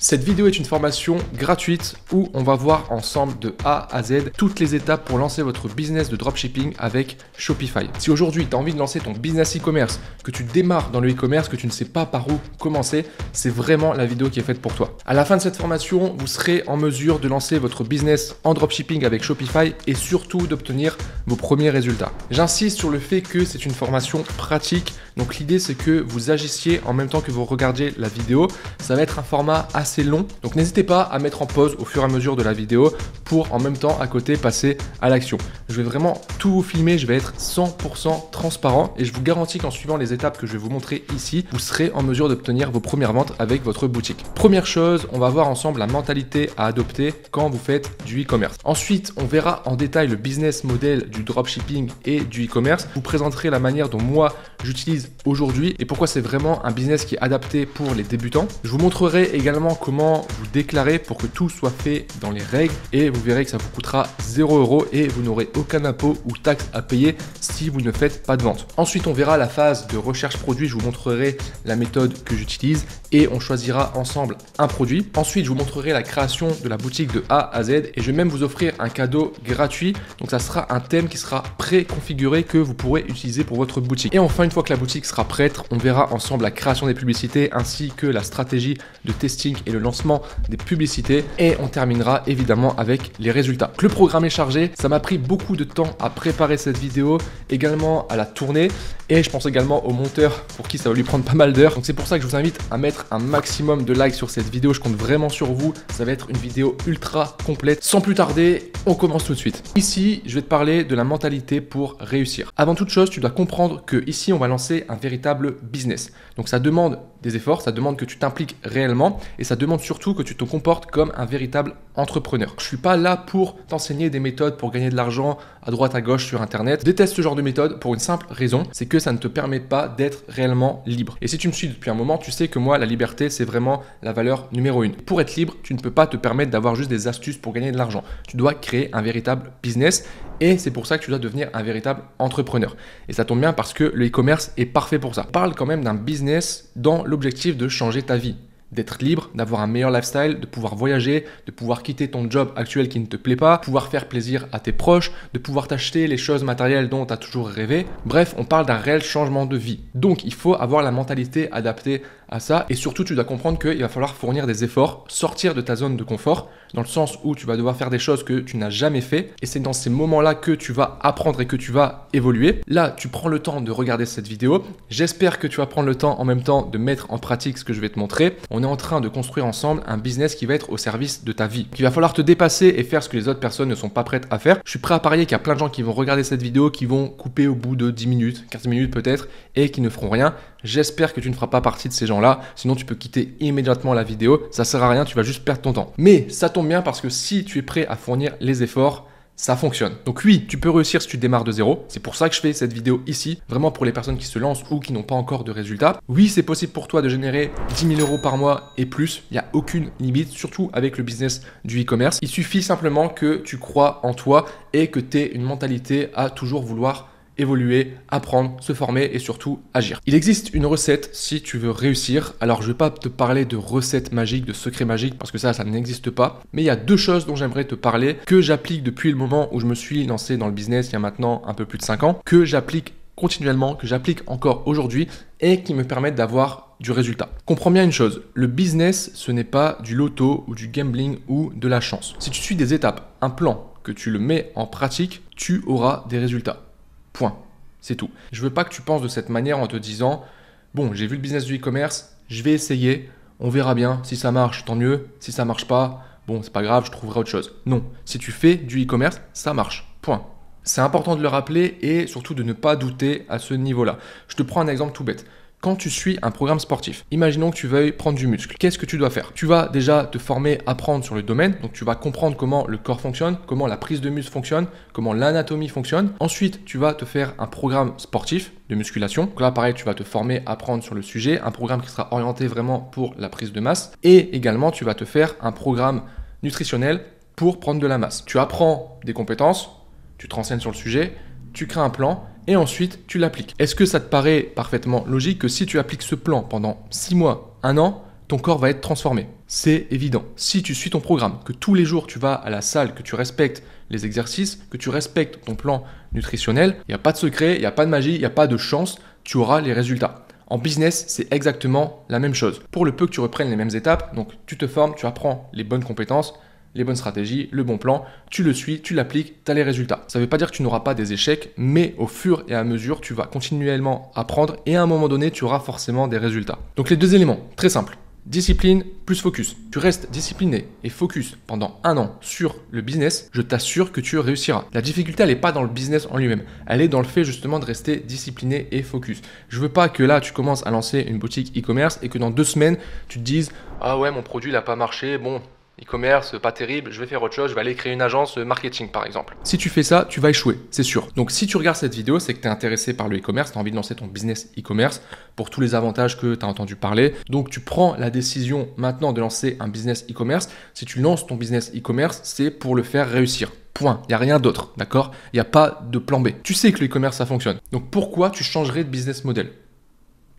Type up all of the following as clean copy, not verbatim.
Cette vidéo est une formation gratuite où on va voir ensemble de A à Z toutes les étapes pour lancer votre business de dropshipping avec Shopify. Si aujourd'hui tu as envie de lancer ton business e-commerce, que tu démarres dans le e-commerce, que tu ne sais pas par où commencer, c'est vraiment la vidéo qui est faite pour toi. À la fin de cette formation, vous serez en mesure de lancer votre business en dropshipping avec Shopify et surtout d'obtenir vos premiers résultats. J'insiste sur le fait que c'est une formation pratique. Donc l'idée c'est que vous agissiez en même temps que vous regardiez la vidéo. Ça va être un format assez long. Donc n'hésitez pas à mettre en pause au fur et à mesure de la vidéo pour en même temps à côté passer à l'action. Je vais vraiment tout vous filmer, je vais être 100% transparent et je vous garantis qu'en suivant les étapes que je vais vous montrer ici, vous serez en mesure d'obtenir vos premières ventes avec votre boutique. Première chose, on va voir ensemble la mentalité à adopter quand vous faites du e-commerce. Ensuite, on verra en détail le business model du dropshipping et du e-commerce. Je vous présenterai la manière dont moi j'utilise aujourd'hui et pourquoi c'est vraiment un business qui est adapté pour les débutants. Je vous montrerai également comment vous déclarer pour que tout soit fait dans les règles et vous verrez que ça vous coûtera 0 € et vous n'aurez aucun impôt ou taxe à payer si vous ne faites pas de vente. Ensuite, on verra la phase de recherche produit. Je vous montrerai la méthode que j'utilise et on choisira ensemble un produit. Ensuite, je vous montrerai la création de la boutique de A à Z et je vais même vous offrir un cadeau gratuit. Donc, ça sera un thème qui sera préconfiguré que vous pourrez utiliser pour votre boutique. Et enfin, une fois que la boutique sera prête, on verra ensemble la création des publicités ainsi que la stratégie de testing et le lancement des publicités et on terminera évidemment avec les résultats. Le programme est chargé, ça m'a pris beaucoup de temps à préparer cette vidéo, également à la tourner et je pense également au monteur pour qui ça va lui prendre pas mal d'heures. Donc c'est pour ça que je vous invite à mettre un maximum de likes sur cette vidéo, je compte vraiment sur vous, ça va être une vidéo ultra complète. Sans plus tarder, on commence tout de suite. Ici, je vais te parler de la mentalité pour réussir. Avant toute chose, tu dois comprendre que ici, on va lancer un véritable business. Donc ça demande des efforts, ça demande que tu t'impliques réellement et ça demande surtout que tu te comportes comme un véritable entrepreneur. Je suis pas là pour t'enseigner des méthodes pour gagner de l'argent à droite à gauche sur internet. Je déteste ce genre de méthode pour une simple raison, c'est que ça ne te permet pas d'être réellement libre. Et si tu me suis depuis un moment, tu sais que moi la liberté c'est vraiment la valeur numéro 1. Pour être libre, tu ne peux pas te permettre d'avoir juste des astuces pour gagner de l'argent. Tu dois créer un véritable business et c'est pour ça que tu dois devenir un véritable entrepreneur. Et ça tombe bien parce que le e-commerce est parfait pour ça. On parle quand même d'un business dans l'objectif de changer ta vie, d'être libre, d'avoir un meilleur lifestyle, de pouvoir voyager, de pouvoir quitter ton job actuel qui ne te plaît pas, pouvoir faire plaisir à tes proches, de pouvoir t'acheter les choses matérielles dont tu as toujours rêvé. Bref, on parle d'un réel changement de vie. Donc, il faut avoir la mentalité adaptée à ça et surtout, tu dois comprendre qu'il va falloir fournir des efforts, sortir de ta zone de confort dans le sens où tu vas devoir faire des choses que tu n'as jamais fait et c'est dans ces moments-là que tu vas apprendre et que tu vas évoluer. Là, tu prends le temps de regarder cette vidéo. J'espère que tu vas prendre le temps en même temps de mettre en pratique ce que je vais te montrer. On est en train de construire ensemble un business qui va être au service de ta vie. Il va falloir te dépasser et faire ce que les autres personnes ne sont pas prêtes à faire. Je suis prêt à parier qu'il y a plein de gens qui vont regarder cette vidéo, qui vont couper au bout de 10 minutes, 15 minutes peut-être et qui ne feront rien. J'espère que tu ne feras pas partie de ces gens-là, sinon tu peux quitter immédiatement la vidéo, ça sert à rien, tu vas juste perdre ton temps. Mais ça tombe bien parce que si tu es prêt à fournir les efforts, ça fonctionne. Donc oui, tu peux réussir si tu démarres de zéro. C'est pour ça que je fais cette vidéo ici, vraiment pour les personnes qui se lancent ou qui n'ont pas encore de résultats. Oui, c'est possible pour toi de générer 10 000 € par mois et plus. Il n'y a aucune limite, surtout avec le business du e-commerce. Il suffit simplement que tu crois en toi et que tu aies une mentalité à toujours vouloir évoluer, apprendre, se former et surtout agir. Il existe une recette si tu veux réussir. Alors je ne vais pas te parler de recettes magiques, de secrets magiques parce que ça n'existe pas. Mais il y a deux choses dont j'aimerais te parler que j'applique depuis le moment où je me suis lancé dans le business il y a maintenant un peu plus de 5 ans, que j'applique continuellement, que j'applique encore aujourd'hui et qui me permettent d'avoir du résultat. Comprends bien une chose, le business ce n'est pas du loto ou du gambling ou de la chance. Si tu suis des étapes, un plan, que tu le mets en pratique, tu auras des résultats. Point. C'est tout. Je veux pas que tu penses de cette manière en te disant « Bon, j'ai vu le business du e-commerce, je vais essayer, on verra bien. Si ça marche, tant mieux. Si ça marche pas, bon, c'est pas grave, je trouverai autre chose. » Non. Si tu fais du e-commerce, ça marche. Point. C'est important de le rappeler et surtout de ne pas douter à ce niveau-là. Je te prends un exemple tout bête. Quand tu suis un programme sportif, imaginons que tu veuilles prendre du muscle. Qu'est-ce que tu dois faire? Tu vas déjà te former, apprendre sur le domaine. Donc, tu vas comprendre comment le corps fonctionne, comment la prise de muscle fonctionne, comment l'anatomie fonctionne. Ensuite, tu vas te faire un programme sportif de musculation. Donc là, pareil, tu vas te former, apprendre sur le sujet. Un programme qui sera orienté vraiment pour la prise de masse. Et également, tu vas te faire un programme nutritionnel pour prendre de la masse. Tu apprends des compétences, tu te renseignes sur le sujet, tu crées un plan et ensuite tu l'appliques. Est-ce que ça te paraît parfaitement logique que si tu appliques ce plan pendant 6 mois, 1 an, ton corps va être transformé? C'est évident. Si tu suis ton programme, que tous les jours tu vas à la salle, que tu respectes les exercices, que tu respectes ton plan nutritionnel, il n'y a pas de secret, il n'y a pas de magie, il n'y a pas de chance, tu auras les résultats. En business, c'est exactement la même chose. Pour le peu que tu reprennes les mêmes étapes, donc tu te formes, tu apprends les bonnes compétences, les bonnes stratégies, le bon plan, tu le suis, tu l'appliques, tu as les résultats. Ça ne veut pas dire que tu n'auras pas des échecs, mais au fur et à mesure, tu vas continuellement apprendre et à un moment donné, tu auras forcément des résultats. Donc les deux éléments, très simples. Discipline plus focus. Tu restes discipliné et focus pendant 1 an sur le business, je t'assure que tu réussiras. La difficulté, elle n'est pas dans le business en lui-même. Elle est dans le fait justement de rester discipliné et focus. Je veux pas que là, tu commences à lancer une boutique e-commerce et que dans 2 semaines, tu te dises « Ah ouais, mon produit n'a pas marché, bon… » E-commerce, pas terrible, je vais faire autre chose, je vais aller créer une agence marketing par exemple. Si tu fais ça, tu vas échouer, c'est sûr. Donc si tu regardes cette vidéo, c'est que tu es intéressé par le e-commerce, tu as envie de lancer ton business e-commerce pour tous les avantages que tu as entendu parler. Donc tu prends la décision maintenant de lancer un business e-commerce. Si tu lances ton business e-commerce, c'est pour le faire réussir. Point. Il n'y a rien d'autre, d'accord? Il n'y a pas de plan B. Tu sais que le e-commerce, ça fonctionne. Donc pourquoi tu changerais de business model?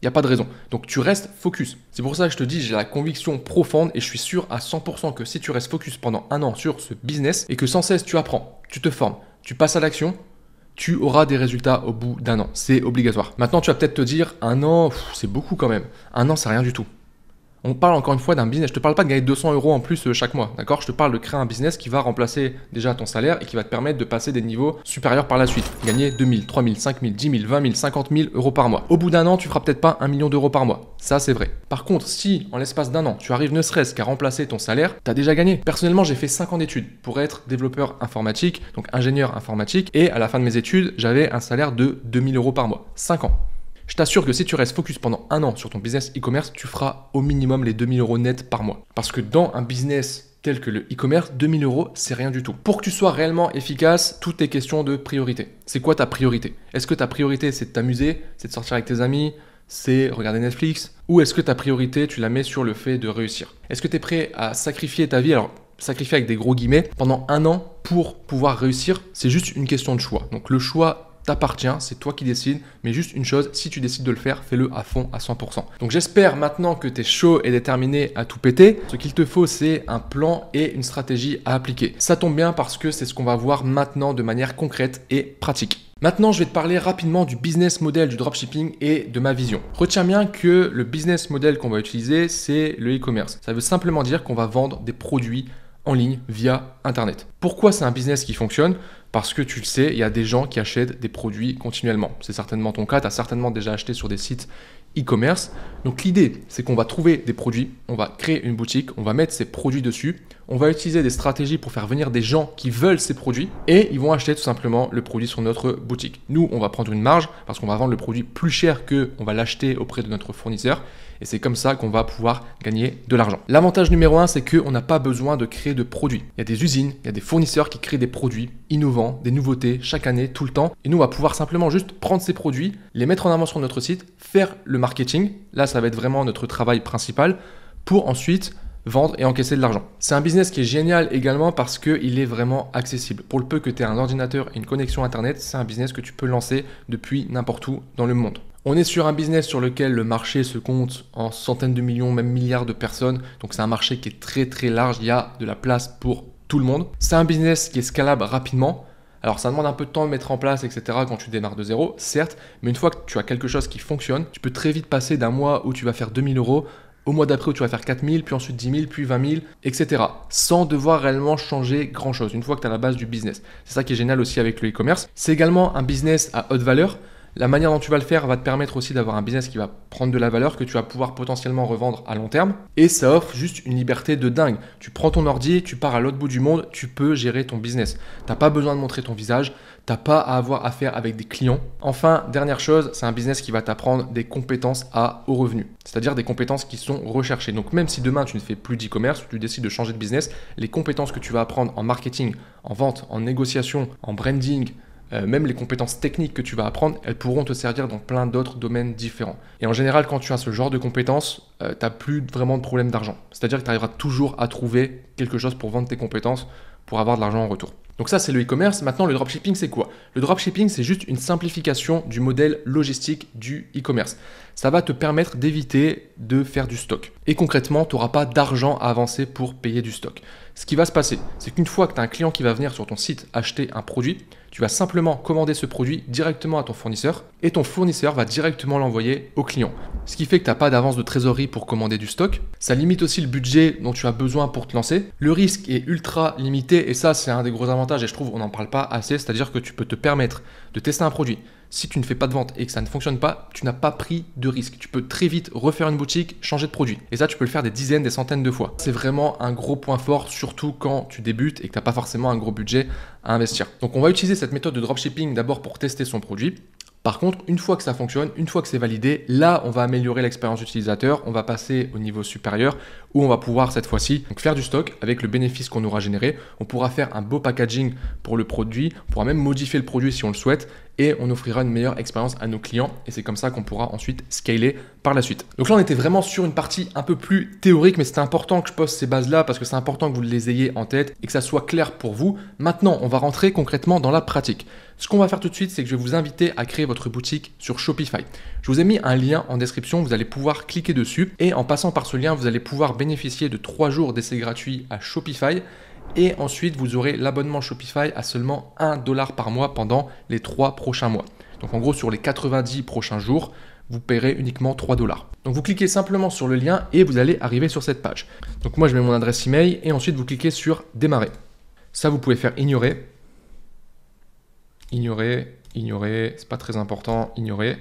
Il n'y a pas de raison. Donc tu restes focus. C'est pour ça que je te dis, j'ai la conviction profonde et je suis sûr à 100% que si tu restes focus pendant 1 an sur ce business et que sans cesse tu apprends, tu te formes, tu passes à l'action, tu auras des résultats au bout d'1 an. C'est obligatoire. Maintenant, tu vas peut-être te dire, 1 an, c'est beaucoup quand même. 1 an, c'est rien du tout. On parle encore une fois d'un business. Je ne te parle pas de gagner 200 € en plus chaque mois, d'accord? Je te parle de créer un business qui va remplacer déjà ton salaire et qui va te permettre de passer des niveaux supérieurs par la suite. Gagner 2000, 3000, 5000, 10 000, 20 000, 50 000 € par mois. Au bout d'1 an, tu feras peut-être pas 1 million d'euros par mois. Ça, c'est vrai. Par contre, si en l'espace d'1 an, tu arrives ne serait-ce qu'à remplacer ton salaire, tu as déjà gagné. Personnellement, j'ai fait 5 ans d'études pour être développeur informatique, donc ingénieur informatique. Et à la fin de mes études, j'avais un salaire de 2000 € par mois. 5 ans. Je t'assure que si tu restes focus pendant 1 an sur ton business e-commerce, tu feras au minimum les 2000 € net par mois. Parce que dans un business tel que le e-commerce, 2000 €, c'est rien du tout. Pour que tu sois réellement efficace, tout est question de priorité. C'est quoi ta priorité? Est-ce que ta priorité, c'est de t'amuser, c'est de sortir avec tes amis, c'est regarder Netflix? Ou est-ce que ta priorité, tu la mets sur le fait de réussir? Est-ce que tu es prêt à sacrifier ta vie? Alors, sacrifier avec des gros guillemets, pendant 1 an pour pouvoir réussir, c'est juste une question de choix. Donc le choix t'appartient, c'est toi qui décides, mais juste une chose, si tu décides de le faire, fais-le à fond, à 100%. Donc j'espère maintenant que tu es chaud et déterminé à tout péter. Ce qu'il te faut, c'est un plan et une stratégie à appliquer. Ça tombe bien parce que c'est ce qu'on va voir maintenant de manière concrète et pratique. Maintenant, je vais te parler rapidement du business model du dropshipping et de ma vision. Retiens bien que le business model qu'on va utiliser, c'est le e-commerce. Ça veut simplement dire qu'on va vendre des produits en ligne via Internet. Pourquoi c'est un business qui fonctionne? Parce que tu le sais, il y a des gens qui achètent des produits continuellement. C'est certainement ton cas, tu as certainement déjà acheté sur des sites e-commerce. Donc l'idée, c'est qu'on va trouver des produits, on va créer une boutique, on va mettre ces produits dessus, on va utiliser des stratégies pour faire venir des gens qui veulent ces produits et ils vont acheter tout simplement le produit sur notre boutique. Nous, on va prendre une marge parce qu'on va vendre le produit plus cher qu'on va l'acheter auprès de notre fournisseur et c'est comme ça qu'on va pouvoir gagner de l'argent. L'avantage numéro 1, c'est qu'on n'a pas besoin de créer de produits. Il y a des usines, il y a des fournisseurs qui créent des produits innovants, des nouveautés chaque année, tout le temps. Et nous, on va pouvoir simplement juste prendre ces produits, les mettre en avant sur notre site, faire le marketing. Là, ça va être vraiment notre travail principal pour ensuite vendre et encaisser de l'argent. C'est un business qui est génial également parce qu'il est vraiment accessible. Pour le peu que tu aies un ordinateur et une connexion Internet, c'est un business que tu peux lancer depuis n'importe où dans le monde. On est sur un business sur lequel le marché se compte en centaines de millions, même milliards de personnes. Donc c'est un marché qui est très très large, il y a de la place pour tout le monde. C'est un business qui est scalable rapidement. Alors ça demande un peu de temps de mettre en place, etc. quand tu démarres de zéro, certes. Mais une fois que tu as quelque chose qui fonctionne, tu peux très vite passer d'un mois où tu vas faire 2000 € au mois d'après où tu vas faire 4000, puis ensuite 10 000, puis 20 000, etc. Sans devoir réellement changer grand chose, une fois que tu as la base du business. C'est ça qui est génial aussi avec le e-commerce. C'est également un business à haute valeur. La manière dont tu vas le faire va te permettre aussi d'avoir un business qui va prendre de la valeur, que tu vas pouvoir potentiellement revendre à long terme. Et ça offre juste une liberté de dingue. Tu prends ton ordi, tu pars à l'autre bout du monde, tu peux gérer ton business. Tu n'as pas besoin de montrer ton visage, tu n'as pas à avoir affaire avec des clients. Enfin, dernière chose, c'est un business qui va t'apprendre des compétences à haut revenu. C'est-à-dire des compétences qui sont recherchées. Donc même si demain tu ne fais plus d'e-commerce, tu décides de changer de business, les compétences que tu vas apprendre en marketing, en vente, en négociation, en branding, même les compétences techniques que tu vas apprendre, elles pourront te servir dans plein d'autres domaines différents. Et en général, quand tu as ce genre de compétences, tu n'as plus vraiment de problème d'argent. C'est-à-dire que tu arriveras toujours à trouver quelque chose pour vendre tes compétences, pour avoir de l'argent en retour. Donc ça, c'est le e-commerce. Maintenant, le dropshipping, c'est quoi? Le dropshipping, c'est juste une simplification du modèle logistique du e-commerce. Ça va te permettre d'éviter de faire du stock. Et concrètement, tu n'auras pas d'argent à avancer pour payer du stock. Ce qui va se passer, c'est qu'une fois que tu as un client qui va venir sur ton site acheter un produit, tu vas simplement commander ce produit directement à ton fournisseur et ton fournisseur va directement l'envoyer au client. Ce qui fait que tu n'as pas d'avance de trésorerie pour commander du stock. Ça limite aussi le budget dont tu as besoin pour te lancer. Le risque est ultra limité et ça, c'est un des gros avantages et je trouve qu'on n'en parle pas assez. C'est-à-dire que tu peux te permettre de tester un produit. Si tu ne fais pas de vente et que ça ne fonctionne pas, tu n'as pas pris de risque. Tu peux très vite refaire une boutique, changer de produit. Et ça, tu peux le faire des dizaines, des centaines de fois. C'est vraiment un gros point fort, surtout quand tu débutes et que tu n'as pas forcément un gros budget à investir. Donc, on va utiliser cette méthode de dropshipping d'abord pour tester son produit. Par contre, une fois que ça fonctionne, une fois que c'est validé, là, on va améliorer l'expérience utilisateur, on va passer au niveau supérieur où on va pouvoir cette fois-ci faire du stock avec le bénéfice qu'on aura généré. On pourra faire un beau packaging pour le produit, on pourra même modifier le produit si on le souhaite et on offrira une meilleure expérience à nos clients et c'est comme ça qu'on pourra ensuite scaler par la suite. Donc là, on était vraiment sur une partie un peu plus théorique, mais c'était important que je pose ces bases-là parce que c'est important que vous les ayez en tête et que ça soit clair pour vous. Maintenant, on va rentrer concrètement dans la pratique. Ce qu'on va faire tout de suite, c'est que je vais vous inviter à créer votre boutique sur Shopify. Je vous ai mis un lien en description, vous allez pouvoir cliquer dessus et en passant par ce lien, vous allez pouvoir bénéficier de 3 jours d'essai gratuit à Shopify et ensuite vous aurez l'abonnement Shopify à seulement 1 $ par mois pendant les 3 prochains mois. Donc en gros, sur les 90 prochains jours, vous paierez uniquement 3 $. Donc vous cliquez simplement sur le lien et vous allez arriver sur cette page. Donc moi, je mets mon adresse email et ensuite vous cliquez sur démarrer. Ça, vous pouvez faire ignorer. Ignorer, c'est pas très important, ignorer.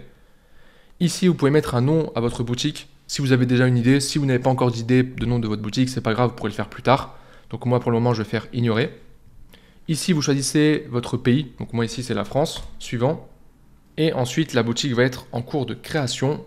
Ici, vous pouvez mettre un nom à votre boutique. Si vous avez déjà une idée, si vous n'avez pas encore d'idée de nom de votre boutique, c'est pas grave, vous pourrez le faire plus tard. Donc moi, pour le moment, je vais faire ignorer. Ici, vous choisissez votre pays. Donc moi, ici, c'est la France. Suivant. Et ensuite, la boutique va être en cours de création.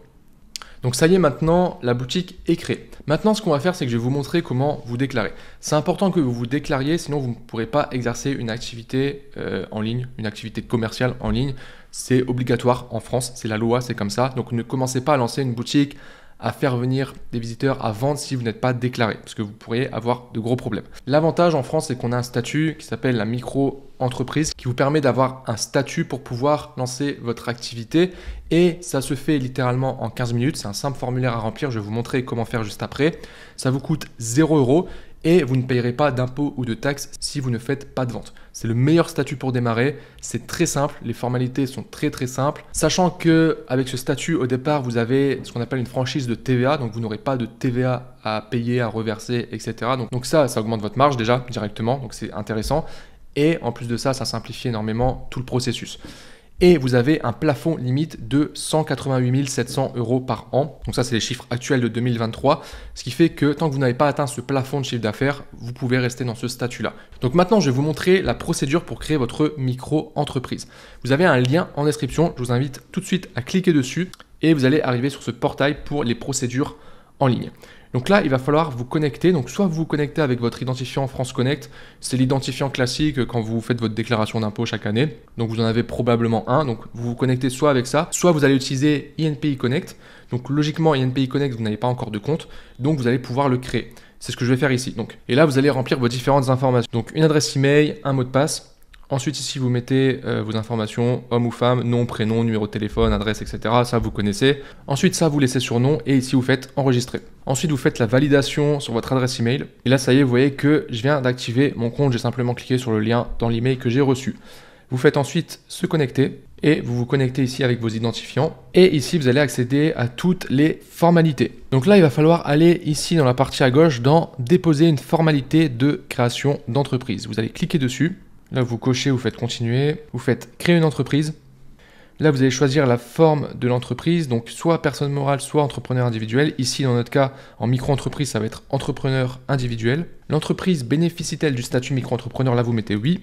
Donc ça y est, maintenant, la boutique est créée. Maintenant, ce qu'on va faire, c'est que je vais vous montrer comment vous déclarer. C'est important que vous vous déclariez, sinon vous ne pourrez pas exercer une activité en ligne, une activité commerciale en ligne. C'est obligatoire en France, c'est la loi, c'est comme ça. Donc ne commencez pas à lancer une boutique, à faire venir des visiteurs, à vendre si vous n'êtes pas déclaré, parce que vous pourriez avoir de gros problèmes. L'avantage en France, c'est qu'on a un statut qui s'appelle la micro-entreprise, qui vous permet d'avoir un statut pour pouvoir lancer votre activité, et ça se fait littéralement en 15 minutes. C'est un simple formulaire à remplir, je vais vous montrer comment faire juste après. Ça vous coûte 0 €. Et vous ne payerez pas d'impôts ou de taxes si vous ne faites pas de vente. C'est le meilleur statut pour démarrer. C'est très simple. Les formalités sont très simples. Sachant qu'avec ce statut, au départ, vous avez ce qu'on appelle une franchise de TVA. Donc, vous n'aurez pas de TVA à payer, à reverser, etc. Donc ça augmente votre marge déjà directement. Donc, c'est intéressant. Et en plus de ça, ça simplifie énormément tout le processus. Et vous avez un plafond limite de 188 700 € par an. Donc ça, c'est les chiffres actuels de 2023. Ce qui fait que tant que vous n'avez pas atteint ce plafond de chiffre d'affaires, vous pouvez rester dans ce statut-là. Donc maintenant, je vais vous montrer la procédure pour créer votre micro-entreprise. Vous avez un lien en description. Je vous invite tout de suite à cliquer dessus et vous allez arriver sur ce portail pour les procédures en ligne. Donc là, il va falloir vous connecter. Donc soit vous vous connectez avec votre identifiant France Connect. C'est l'identifiant classique quand vous faites votre déclaration d'impôt chaque année. Donc vous en avez probablement un. Donc vous vous connectez soit avec ça, soit vous allez utiliser INPI Connect. Donc logiquement, INPI Connect, vous n'avez pas encore de compte. Donc vous allez pouvoir le créer. C'est ce que je vais faire ici. Donc, et là, vous allez remplir vos différentes informations. Donc une adresse email, un mot de passe. Ensuite, ici, vous mettez vos informations, homme ou femme, nom, prénom, numéro de téléphone, adresse, etc. Ça, vous connaissez. Ensuite, ça, vous laissez sur nom et ici, vous faites enregistrer. Ensuite, vous faites la validation sur votre adresse email. Et là, ça y est, vous voyez que je viens d'activer mon compte. J'ai simplement cliqué sur le lien dans l'email que j'ai reçu. Vous faites ensuite se connecter et vous vous connectez ici avec vos identifiants. Et ici, vous allez accéder à toutes les formalités. Donc là, il va falloir aller ici dans la partie à gauche dans déposer une formalité de création d'entreprise. Vous allez cliquer dessus. Là, vous cochez, vous faites continuer, vous faites créer une entreprise. Là, vous allez choisir la forme de l'entreprise, donc soit personne morale, soit entrepreneur individuel. Ici, dans notre cas, en micro-entreprise, ça va être entrepreneur individuel. L'entreprise bénéficie-t-elle du statut micro-entrepreneur? Là, vous mettez oui.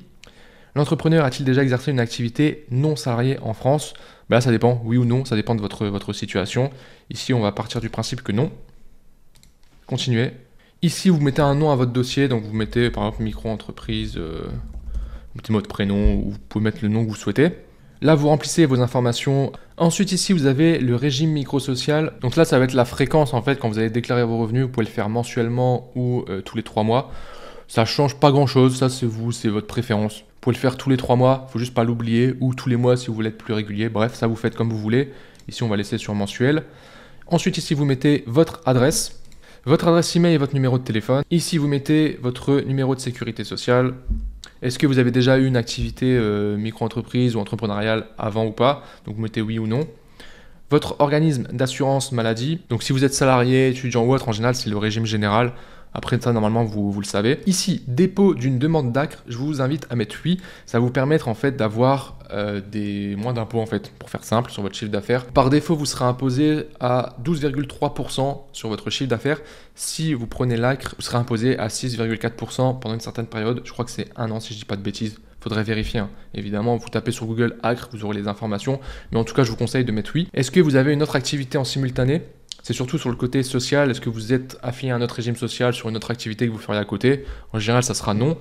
L'entrepreneur a-t-il déjà exercé une activité non salariée en France? Là, ça dépend, oui ou non, ça dépend de votre situation. Ici, on va partir du principe que non. Continuer. Ici, vous mettez un nom à votre dossier, donc vous mettez par exemple micro-entreprise... petit mot de prénom, ou vous pouvez mettre le nom que vous souhaitez. Là, vous remplissez vos informations. Ensuite, ici, vous avez le régime microsocial. Donc là, ça va être la fréquence, en fait, quand vous allez déclarer vos revenus. Vous pouvez le faire mensuellement ou tous les 3 mois. Ça change pas grand-chose, ça c'est vous, c'est votre préférence. Vous pouvez le faire tous les 3 mois, faut juste pas l'oublier, ou tous les mois si vous voulez être plus régulier. Bref, ça vous faites comme vous voulez. Ici, on va laisser sur mensuel. Ensuite, ici, vous mettez votre adresse email et votre numéro de téléphone. Ici, vous mettez votre numéro de sécurité sociale. Est-ce que vous avez déjà eu une activité micro-entreprise ou entrepreneuriale avant ou pas? Donc, vous mettez oui ou non. Votre organisme d'assurance maladie. Donc, si vous êtes salarié, étudiant ou autre, en général, c'est le régime général. Après ça, normalement, vous le savez. Ici, dépôt d'une demande d'ACRE, je vous invite à mettre oui. Ça va vous permettre en fait d'avoir moins d'impôts en fait, pour faire simple, sur votre chiffre d'affaires. Par défaut, vous serez imposé à 12,3% sur votre chiffre d'affaires. Si vous prenez l'ACRE, vous serez imposé à 6,4% pendant une certaine période. Je crois que c'est 1 an si je dis pas de bêtises. Faudrait vérifier. Hein. Évidemment, vous tapez sur Google ACRE, vous aurez les informations. Mais en tout cas, je vous conseille de mettre oui. Est-ce que vous avez une autre activité en simultané? C'est surtout sur le côté social. Est-ce que vous êtes affilié à un autre régime social sur une autre activité que vous feriez à côté? En général, ça sera non.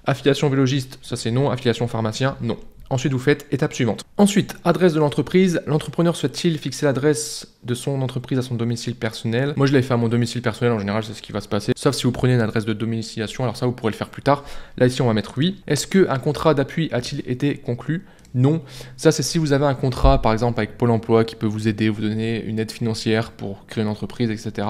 Affiliation biologiste, ça c'est non. Affiliation pharmacien, non. Ensuite, vous faites étape suivante. Ensuite, adresse de l'entreprise. L'entrepreneur souhaite-t-il fixer l'adresse de son entreprise à son domicile personnel? Moi, je l'avais fait à mon domicile personnel. En général, c'est ce qui va se passer. Sauf si vous prenez une adresse de domiciliation. Alors ça, vous pourrez le faire plus tard. Là, ici, on va mettre oui. Est-ce qu'un contrat d'appui a-t-il été conclu? Non. Ça, c'est si vous avez un contrat, par exemple, avec Pôle emploi qui peut vous aider, vous donner une aide financière pour créer une entreprise, etc.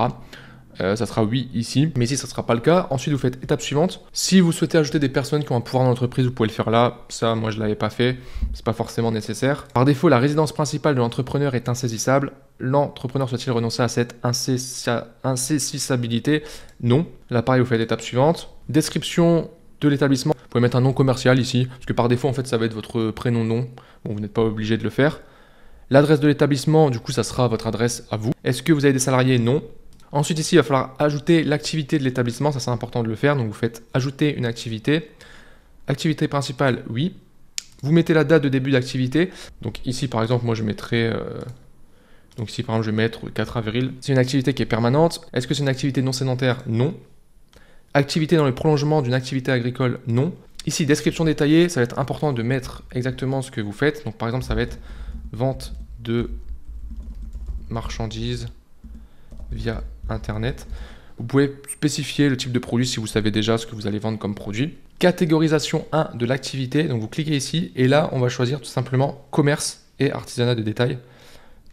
Ça sera oui ici, mais ici ça ne sera pas le cas. Ensuite, vous faites étape suivante. Si vous souhaitez ajouter des personnes qui ont un pouvoir dans l'entreprise, vous pouvez le faire là. Ça, moi, je ne l'avais pas fait. C'est pas forcément nécessaire. Par défaut, la résidence principale de l'entrepreneur est insaisissable. L'entrepreneur souhaite-t-il renoncer à cette insaisissabilité? Non. Là, pareil, vous faites étape suivante. Description de l'établissement. Vous pouvez mettre un nom commercial ici, parce que par défaut, en fait, ça va être votre prénom-nom. Bon, vous n'êtes pas obligé de le faire. L'adresse de l'établissement, du coup, ça sera votre adresse à vous. Est-ce que vous avez des salariés? Non. Ensuite, ici, il va falloir ajouter l'activité de l'établissement. Ça, c'est important de le faire. Donc, vous faites ajouter une activité. Activité principale, oui. Vous mettez la date de début d'activité. Donc, ici, par exemple, moi, je mettrai... Donc, ici, par exemple, je vais mettre 4 avril. C'est une activité qui est permanente. Est-ce que c'est une activité non sédentaire? Non. Activité dans le prolongement d'une activité agricole? Non. Ici, description détaillée. Ça va être important de mettre exactement ce que vous faites. Donc, par exemple, ça va être vente de marchandises via Internet. Vous pouvez spécifier le type de produit si vous savez déjà ce que vous allez vendre comme produit. Catégorisation 1 de l'activité. Donc vous cliquez ici et là on va choisir tout simplement commerce et artisanat de détail.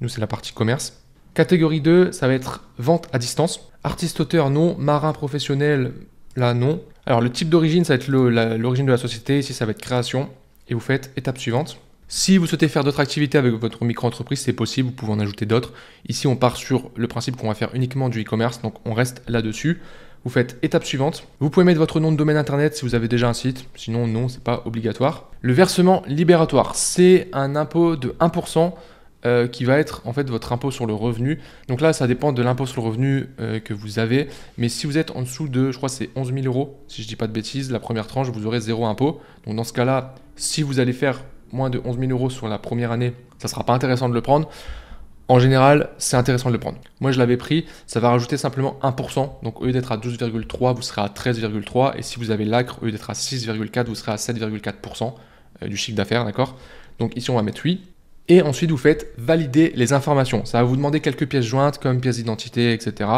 Nous c'est la partie commerce. Catégorie 2, ça va être vente à distance. Artiste-auteur non, marin professionnel là non. Alors le type d'origine ça va être l'origine de la société. Ici ça va être création et vous faites étape suivante. Si vous souhaitez faire d'autres activités avec votre micro-entreprise, c'est possible, vous pouvez en ajouter d'autres. Ici, on part sur le principe qu'on va faire uniquement du e-commerce, donc on reste là-dessus. Vous faites étape suivante. Vous pouvez mettre votre nom de domaine internet si vous avez déjà un site, sinon non, c'est pas obligatoire. Le versement libératoire, c'est un impôt de 1% qui va être en fait votre impôt sur le revenu. Donc là, ça dépend de l'impôt sur le revenu que vous avez. Mais si vous êtes en dessous de, je crois c'est 11 000 €, si je dis pas de bêtises, la première tranche, vous aurez 0 impôt. Donc dans ce cas-là, si vous allez faire moins de 11 000 € sur la première année, ça ne sera pas intéressant de le prendre. En général, c'est intéressant de le prendre. Moi, je l'avais pris, ça va rajouter simplement 1%. Donc, au lieu d'être à 12,3, vous serez à 13,3. Et si vous avez l'ACRE, au lieu d'être à 6,4, vous serez à 7,4% du chiffre d'affaires, d'accord? Donc, ici, on va mettre oui. Et ensuite, vous faites valider les informations. Ça va vous demander quelques pièces jointes, comme pièces d'identité, etc.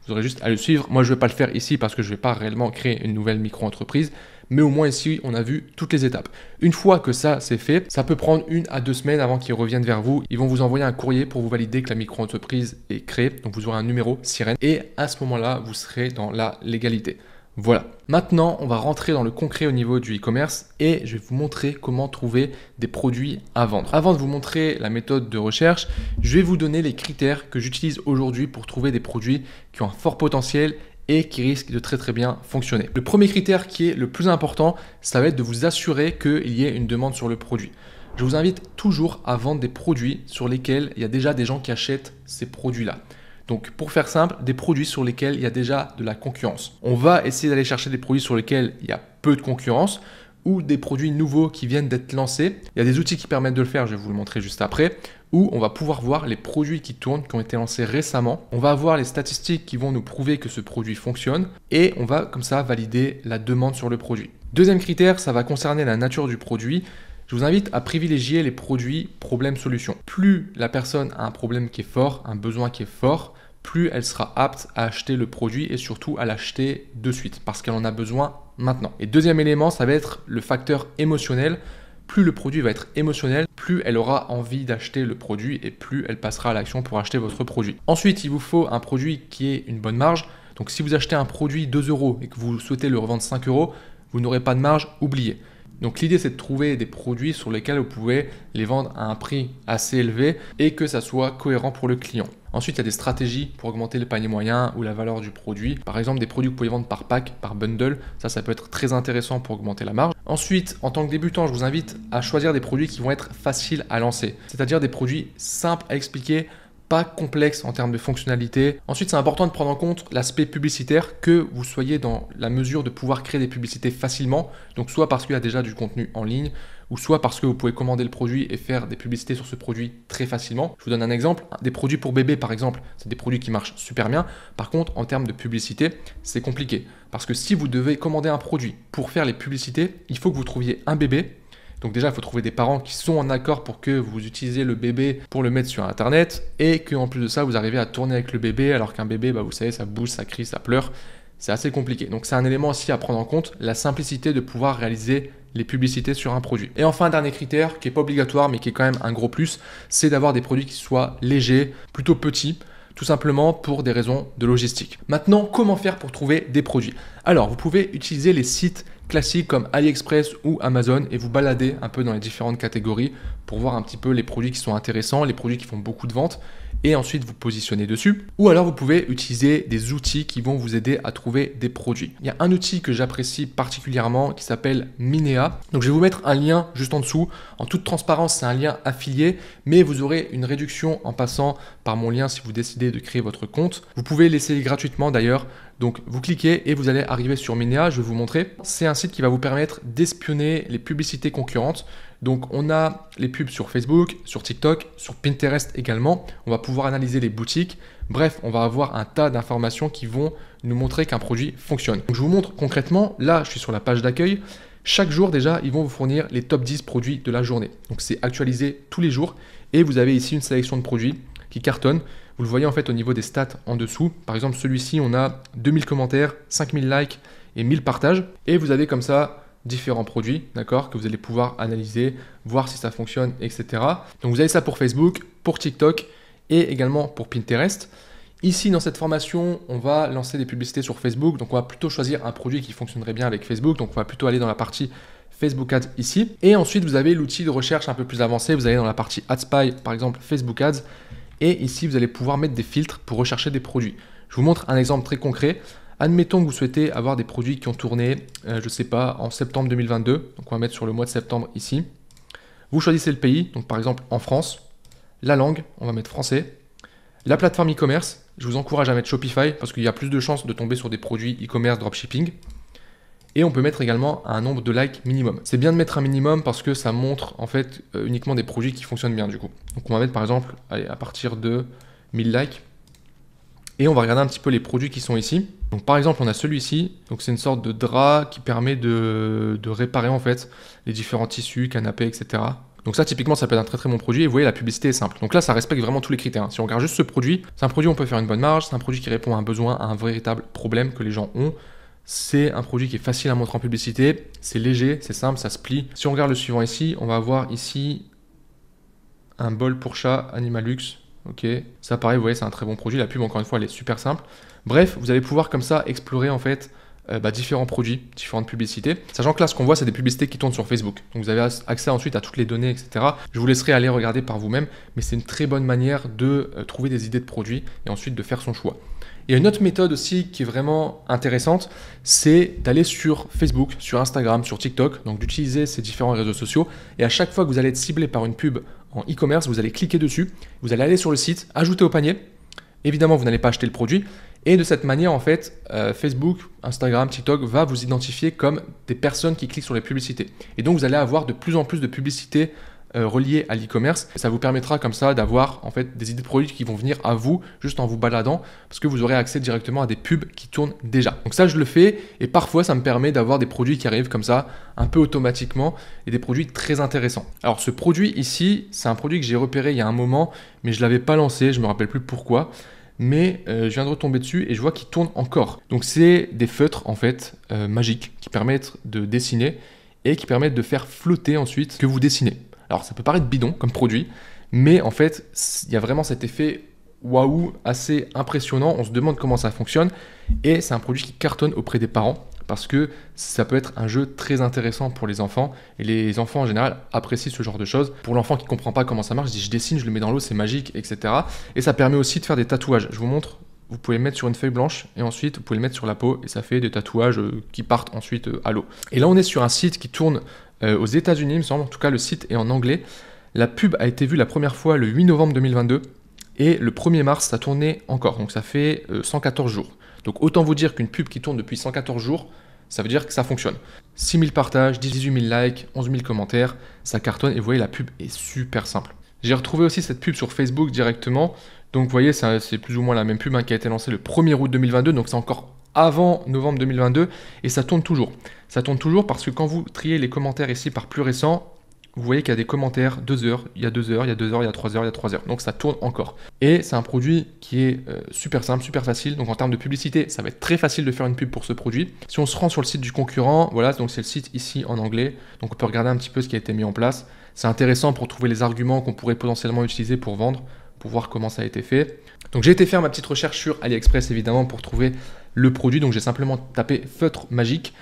Vous aurez juste à le suivre. Moi, je ne vais pas le faire ici parce que je ne vais pas réellement créer une nouvelle micro-entreprise. Mais au moins ici, on a vu toutes les étapes. Une fois que ça, c'est fait, ça peut prendre 1 à 2 semaines avant qu'ils reviennent vers vous. Ils vont vous envoyer un courrier pour vous valider que la micro-entreprise est créée. Donc, vous aurez un numéro sirène. Et à ce moment-là, vous serez dans la légalité. Voilà. Maintenant, on va rentrer dans le concret au niveau du e-commerce et je vais vous montrer comment trouver des produits à vendre. Avant de vous montrer la méthode de recherche, je vais vous donner les critères que j'utilise aujourd'hui pour trouver des produits qui ont un fort potentiel et qui risquent de très bien fonctionner. Le premier critère qui est le plus important, ça va être de vous assurer qu'il y ait une demande sur le produit. Je vous invite toujours à vendre des produits sur lesquels il y a déjà des gens qui achètent ces produits-là. Donc pour faire simple, des produits sur lesquels il y a déjà de la concurrence. On va essayer d'aller chercher des produits sur lesquels il y a peu de concurrence ou des produits nouveaux qui viennent d'être lancés. Il y a des outils qui permettent de le faire, je vais vous le montrer juste après, où on va pouvoir voir les produits qui tournent, qui ont été lancés récemment. On va avoir les statistiques qui vont nous prouver que ce produit fonctionne et on va comme ça valider la demande sur le produit. Deuxième critère, ça va concerner la nature du produit. Je vous invite à privilégier les produits problème-solution. Plus la personne a un problème qui est fort, un besoin qui est fort, plus elle sera apte à acheter le produit et surtout à l'acheter de suite parce qu'elle en a besoin maintenant. Et deuxième élément, ça va être le facteur émotionnel. Plus le produit va être émotionnel, plus elle aura envie d'acheter le produit et plus elle passera à l'action pour acheter votre produit. Ensuite, il vous faut un produit qui ait une bonne marge. Donc si vous achetez un produit 2 € et que vous souhaitez le revendre 5 €, vous n'aurez pas de marge, oubliez. Donc l'idée, c'est de trouver des produits sur lesquels vous pouvez les vendre à un prix assez élevé et que ça soit cohérent pour le client. Ensuite, il y a des stratégies pour augmenter le panier moyen ou la valeur du produit. Par exemple, des produits que vous pouvez vendre par pack, par bundle. Ça peut être très intéressant pour augmenter la marge. Ensuite, en tant que débutant, je vous invite à choisir des produits qui vont être faciles à lancer. C'est-à-dire des produits simples à expliquer, pas complexe en termes de fonctionnalité. Ensuite, c'est important de prendre en compte l'aspect publicitaire, que vous soyez dans la mesure de pouvoir créer des publicités facilement. Donc soit parce qu'il y a déjà du contenu en ligne, ou soit parce que vous pouvez commander le produit et faire des publicités sur ce produit très facilement. Je vous donne un exemple. Des produits pour bébés, par exemple, c'est des produits qui marchent super bien. Par contre, en termes de publicité, c'est compliqué. Parce que si vous devez commander un produit pour faire les publicités, il faut que vous trouviez un bébé. Donc déjà, il faut trouver des parents qui sont en accord pour que vous utilisiez le bébé pour le mettre sur Internet et qu'en plus de ça, vous arrivez à tourner avec le bébé alors qu'un bébé, vous savez, ça bouge, ça crie, ça pleure. C'est assez compliqué. Donc c'est un élément aussi à prendre en compte, la simplicité de pouvoir réaliser les publicités sur un produit. Et enfin, un dernier critère qui n'est pas obligatoire mais qui est quand même un gros plus, c'est d'avoir des produits qui soient légers, plutôt petits, tout simplement pour des raisons de logistique. Maintenant, comment faire pour trouver des produits? Alors, vous pouvez utiliser les sites classiques comme AliExpress ou Amazon et vous balader un peu dans les différentes catégories pour voir un petit peu les produits qui sont intéressants, les produits qui font beaucoup de ventes et ensuite vous positionner dessus. Ou alors vous pouvez utiliser des outils qui vont vous aider à trouver des produits. Il y a un outil que j'apprécie particulièrement qui s'appelle Minea. Donc je vais vous mettre un lien juste en dessous. En toute transparence, c'est un lien affilié, mais vous aurez une réduction en passant par mon lien si vous décidez de créer votre compte. Vous pouvez l'essayer gratuitement d'ailleurs. Donc vous cliquez et vous allez arriver sur Minea, je vais vous montrer. C'est un site qui va vous permettre d'espionner les publicités concurrentes. Donc on a les pubs sur Facebook, sur TikTok, sur Pinterest également. On va pouvoir analyser les boutiques. Bref, on va avoir un tas d'informations qui vont nous montrer qu'un produit fonctionne. Donc je vous montre concrètement, là je suis sur la page d'accueil. Chaque jour déjà, ils vont vous fournir les top 10 produits de la journée. Donc c'est actualisé tous les jours et vous avez ici une sélection de produits qui cartonnent. Vous le voyez en fait au niveau des stats en dessous. Par exemple, celui-ci, on a 2000 commentaires, 5000 likes et 1000 partages. Et vous avez comme ça différents produits, d'accord, que vous allez pouvoir analyser, voir si ça fonctionne, etc. Donc vous avez ça pour Facebook, pour TikTok et également pour Pinterest. Ici, dans cette formation, on va lancer des publicités sur Facebook. Donc on va plutôt choisir un produit qui fonctionnerait bien avec Facebook. Donc on va plutôt aller dans la partie Facebook Ads ici. Et ensuite, vous avez l'outil de recherche un peu plus avancé. Vous allez dans la partie AdSpy, par exemple Facebook Ads. Et ici, vous allez pouvoir mettre des filtres pour rechercher des produits. Je vous montre un exemple très concret. Admettons que vous souhaitez avoir des produits qui ont tourné, je ne sais pas, en septembre 2022. Donc, on va mettre sur le mois de septembre ici. Vous choisissez le pays, donc par exemple en France. La langue, on va mettre français. La plateforme e-commerce, je vous encourage à mettre Shopify parce qu'il y a plus de chances de tomber sur des produits e-commerce dropshipping. Et on peut mettre également un nombre de likes minimum. C'est bien de mettre un minimum parce que ça montre en fait uniquement des produits qui fonctionnent bien du coup. Donc on va mettre par exemple allez, à partir de 1000 likes. Et on va regarder un petit peu les produits qui sont ici. Donc par exemple on a celui-ci. Donc c'est une sorte de drap qui permet de réparer en fait les différents tissus, canapés, etc. Donc ça typiquement ça peut être un très très bon produit et vous voyez la publicité est simple. Donc là ça respecte vraiment tous les critères. Si on regarde juste ce produit, c'est un produit où on peut faire une bonne marge, c'est un produit qui répond à un besoin, à un véritable problème que les gens ont. C'est un produit qui est facile à montrer en publicité, c'est léger, c'est simple, ça se plie. Si on regarde le suivant ici, on va avoir ici un bol pour chat Animalux. Ok, ça pareil, vous voyez, c'est un très bon produit. La pub, encore une fois, elle est super simple. Bref, vous allez pouvoir comme ça explorer en fait différents produits, différentes publicités. Sachant que là, ce qu'on voit, c'est des publicités qui tournent sur Facebook. Donc vous avez accès ensuite à toutes les données, etc. Je vous laisserai aller regarder par vous-même, mais c'est une très bonne manière de trouver des idées de produits et ensuite de faire son choix. Il y a une autre méthode aussi qui est vraiment intéressante, c'est d'aller sur Facebook, sur Instagram, sur TikTok, donc d'utiliser ces différents réseaux sociaux. Et à chaque fois que vous allez être ciblé par une pub en e-commerce, vous allez cliquer dessus, vous allez aller sur le site, ajouter au panier. Évidemment, vous n'allez pas acheter le produit. Et de cette manière, en fait, Facebook, Instagram, TikTok va vous identifier comme des personnes qui cliquent sur les publicités. Et donc, vous allez avoir de plus en plus de publicités reliés à l'e-commerce. Ça vous permettra comme ça d'avoir en fait des idées de produits qui vont venir à vous juste en vous baladant parce que vous aurez accès directement à des pubs qui tournent déjà. Donc ça je le fais et parfois ça me permet d'avoir des produits qui arrivent comme ça un peu automatiquement et des produits très intéressants. Alors ce produit ici, c'est un produit que j'ai repéré il y a un moment mais je ne l'avais pas lancé, je me rappelle plus pourquoi. Mais je viens de retomber dessus et je vois qu'il tourne encore. Donc c'est des feutres en fait magiques qui permettent de dessiner et qui permettent de faire flotter ensuite ce que vous dessinez. Alors ça peut paraître bidon comme produit, mais en fait il y a vraiment cet effet waouh assez impressionnant. On se demande comment ça fonctionne et c'est un produit qui cartonne auprès des parents parce que ça peut être un jeu très intéressant pour les enfants et les enfants en général apprécient ce genre de choses. Pour l'enfant qui ne comprend pas comment ça marche, je dis je dessine, je le mets dans l'eau, c'est magique, etc. Et ça permet aussi de faire des tatouages. Je vous montre, vous pouvez le mettre sur une feuille blanche et ensuite vous pouvez le mettre sur la peau et ça fait des tatouages qui partent ensuite à l'eau. Et là on est sur un site qui tourne aux États-Unis, il me semble, en tout cas le site est en anglais. La pub a été vue la première fois le 8 novembre 2022 et le 1er mars ça tournait encore, donc ça fait 114 jours. Donc autant vous dire qu'une pub qui tourne depuis 114 jours, ça veut dire que ça fonctionne. 6000 partages, 18 000 likes, 11 000 commentaires, ça cartonne et vous voyez la pub est super simple. J'ai retrouvé aussi cette pub sur Facebook directement, donc vous voyez c'est plus ou moins la même pub qui a été lancée le 1er août 2022, donc c'est encore avant novembre 2022 et ça tourne toujours. Ça tourne toujours parce que quand vous triez les commentaires ici par plus récent, vous voyez qu'il y a des commentaires 2 heures, il y a 2 heures, il y a 2 heures, il y a 3 heures, il y a 3 heures. Donc ça tourne encore. Et c'est un produit qui est super simple, super facile. Donc en termes de publicité, ça va être très facile de faire une pub pour ce produit. Si on se rend sur le site du concurrent, voilà, donc c'est le site ici en anglais. Donc on peut regarder un petit peu ce qui a été mis en place. C'est intéressant pour trouver les arguments qu'on pourrait potentiellement utiliser pour vendre, pour voir comment ça a été fait. Donc j'ai été faire ma petite recherche sur AliExpress évidemment pour trouver le produit. Donc j'ai simplement tapé feutre magique.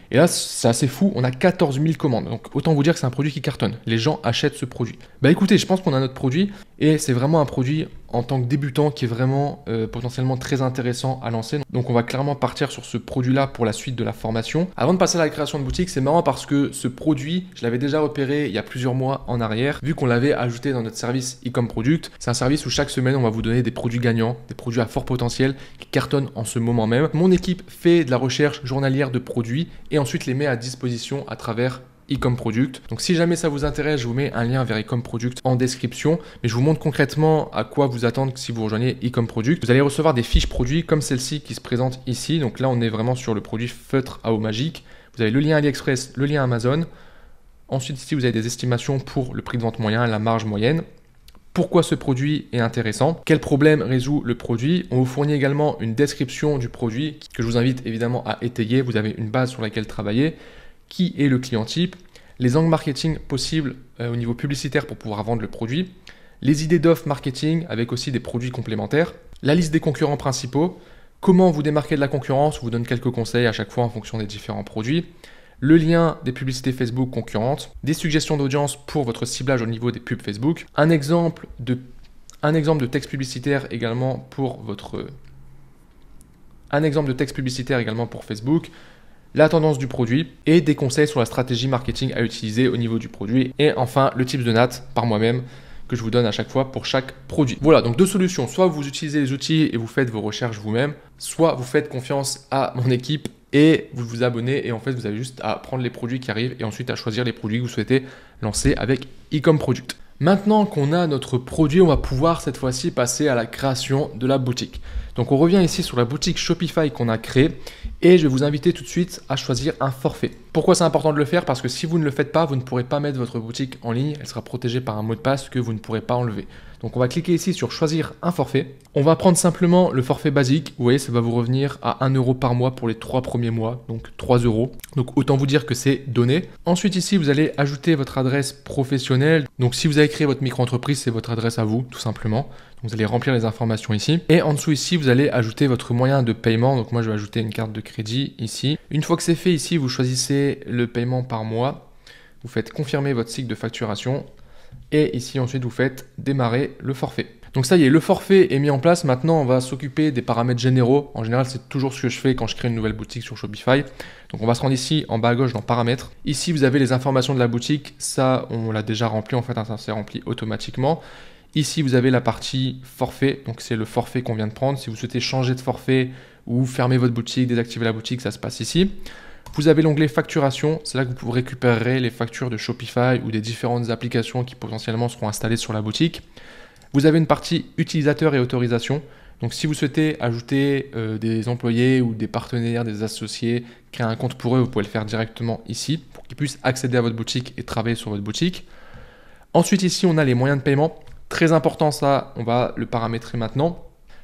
Et là, c'est assez fou, on a 14 000 commandes. Donc autant vous dire que c'est un produit qui cartonne. Les gens achètent ce produit. Bah écoutez, je pense qu'on a notre produit et c'est vraiment un produit en tant que débutant qui est vraiment potentiellement très intéressant à lancer. Donc on va clairement partir sur ce produit-là pour la suite de la formation. Avant de passer à la création de boutique, c'est marrant parce que ce produit, je l'avais déjà repéré il y a plusieurs mois en arrière, vu qu'on l'avait ajouté dans notre service e-com product. C'est un service où chaque semaine, on va vous donner des produits gagnants, des produits à fort potentiel qui cartonnent en ce moment même. Mon équipe fait de la recherche journalière de produits et ensuite les met à disposition à travers e-com product. Donc si jamais ça vous intéresse, je vous mets un lien vers e-com product en description, mais je vous montre concrètement à quoi vous attendre si vous rejoignez e-com product. Vous allez recevoir des fiches produits comme celle-ci qui se présente ici. Donc là, on est vraiment sur le produit feutre à eau magique. Vous avez le lien AliExpress, le lien Amazon. Ensuite, ici, vous avez des estimations pour le prix de vente moyen, la marge moyenne. Pourquoi ce produit est intéressant? Quel problème résout le produit? On vous fournit également une description du produit que je vous invite évidemment à étayer. Vous avez une base sur laquelle travailler. Qui est le client type? Les angles marketing possibles au niveau publicitaire pour pouvoir vendre le produit. Les idées d'offres marketing avec aussi des produits complémentaires. La liste des concurrents principaux. Comment vous démarquer de la concurrence? On vous donne quelques conseils à chaque fois en fonction des différents produits. Le lien des publicités Facebook concurrentes, des suggestions d'audience pour votre ciblage au niveau des pubs Facebook, un exemple de texte publicitaire également pour Facebook, la tendance du produit et des conseils sur la stratégie marketing à utiliser au niveau du produit et enfin le tips de Nat par moi-même que je vous donne à chaque fois pour chaque produit. Voilà, donc deux solutions, soit vous utilisez les outils et vous faites vos recherches vous-même, soit vous faites confiance à mon équipe et vous vous abonnez et en fait vous avez juste à prendre les produits qui arrivent et ensuite à choisir les produits que vous souhaitez lancer avec e-com product. Maintenant qu'on a notre produit, on va pouvoir cette fois-ci passer à la création de la boutique. Donc on revient ici sur la boutique Shopify qu'on a créée et je vais vous inviter tout de suite à choisir un forfait. Pourquoi c'est important de le faire? Parce que si vous ne le faites pas, vous ne pourrez pas mettre votre boutique en ligne, elle sera protégée par un mot de passe que vous ne pourrez pas enlever. Donc on va cliquer ici sur choisir un forfait. On va prendre simplement le forfait basique. Vous voyez, ça va vous revenir à 1 € par mois pour les 3 premiers mois, donc 3 €. Donc autant vous dire que c'est donné. Ensuite ici, vous allez ajouter votre adresse professionnelle. Donc si vous avez créé votre micro-entreprise, c'est votre adresse à vous, tout simplement. Donc vous allez remplir les informations ici. Et en dessous ici, vous allez ajouter votre moyen de paiement. Donc moi, je vais ajouter une carte de crédit ici. Une fois que c'est fait ici, vous choisissez le paiement par mois. Vous faites confirmer votre cycle de facturation. Et ici, ensuite, vous faites démarrer le forfait. Donc ça y est, le forfait est mis en place. Maintenant, on va s'occuper des paramètres généraux. En général, c'est toujours ce que je fais quand je crée une nouvelle boutique sur Shopify. Donc on va se rendre ici en bas à gauche dans paramètres. Ici, vous avez les informations de la boutique. Ça, on l'a déjà rempli. En fait, ça s'est rempli automatiquement. Ici, vous avez la partie forfait. Donc c'est le forfait qu'on vient de prendre. Si vous souhaitez changer de forfait ou fermer votre boutique, désactiver la boutique, ça se passe ici. Vous avez l'onglet facturation, c'est là que vous récupérerez les factures de Shopify ou des différentes applications qui potentiellement seront installées sur la boutique. Vous avez une partie utilisateur et autorisation. Donc si vous souhaitez ajouter des employés ou des partenaires, des associés, créer un compte pour eux, vous pouvez le faire directement ici pour qu'ils puissent accéder à votre boutique et travailler sur votre boutique. Ensuite ici on a les moyens de paiement. Très important ça, on va le paramétrer maintenant.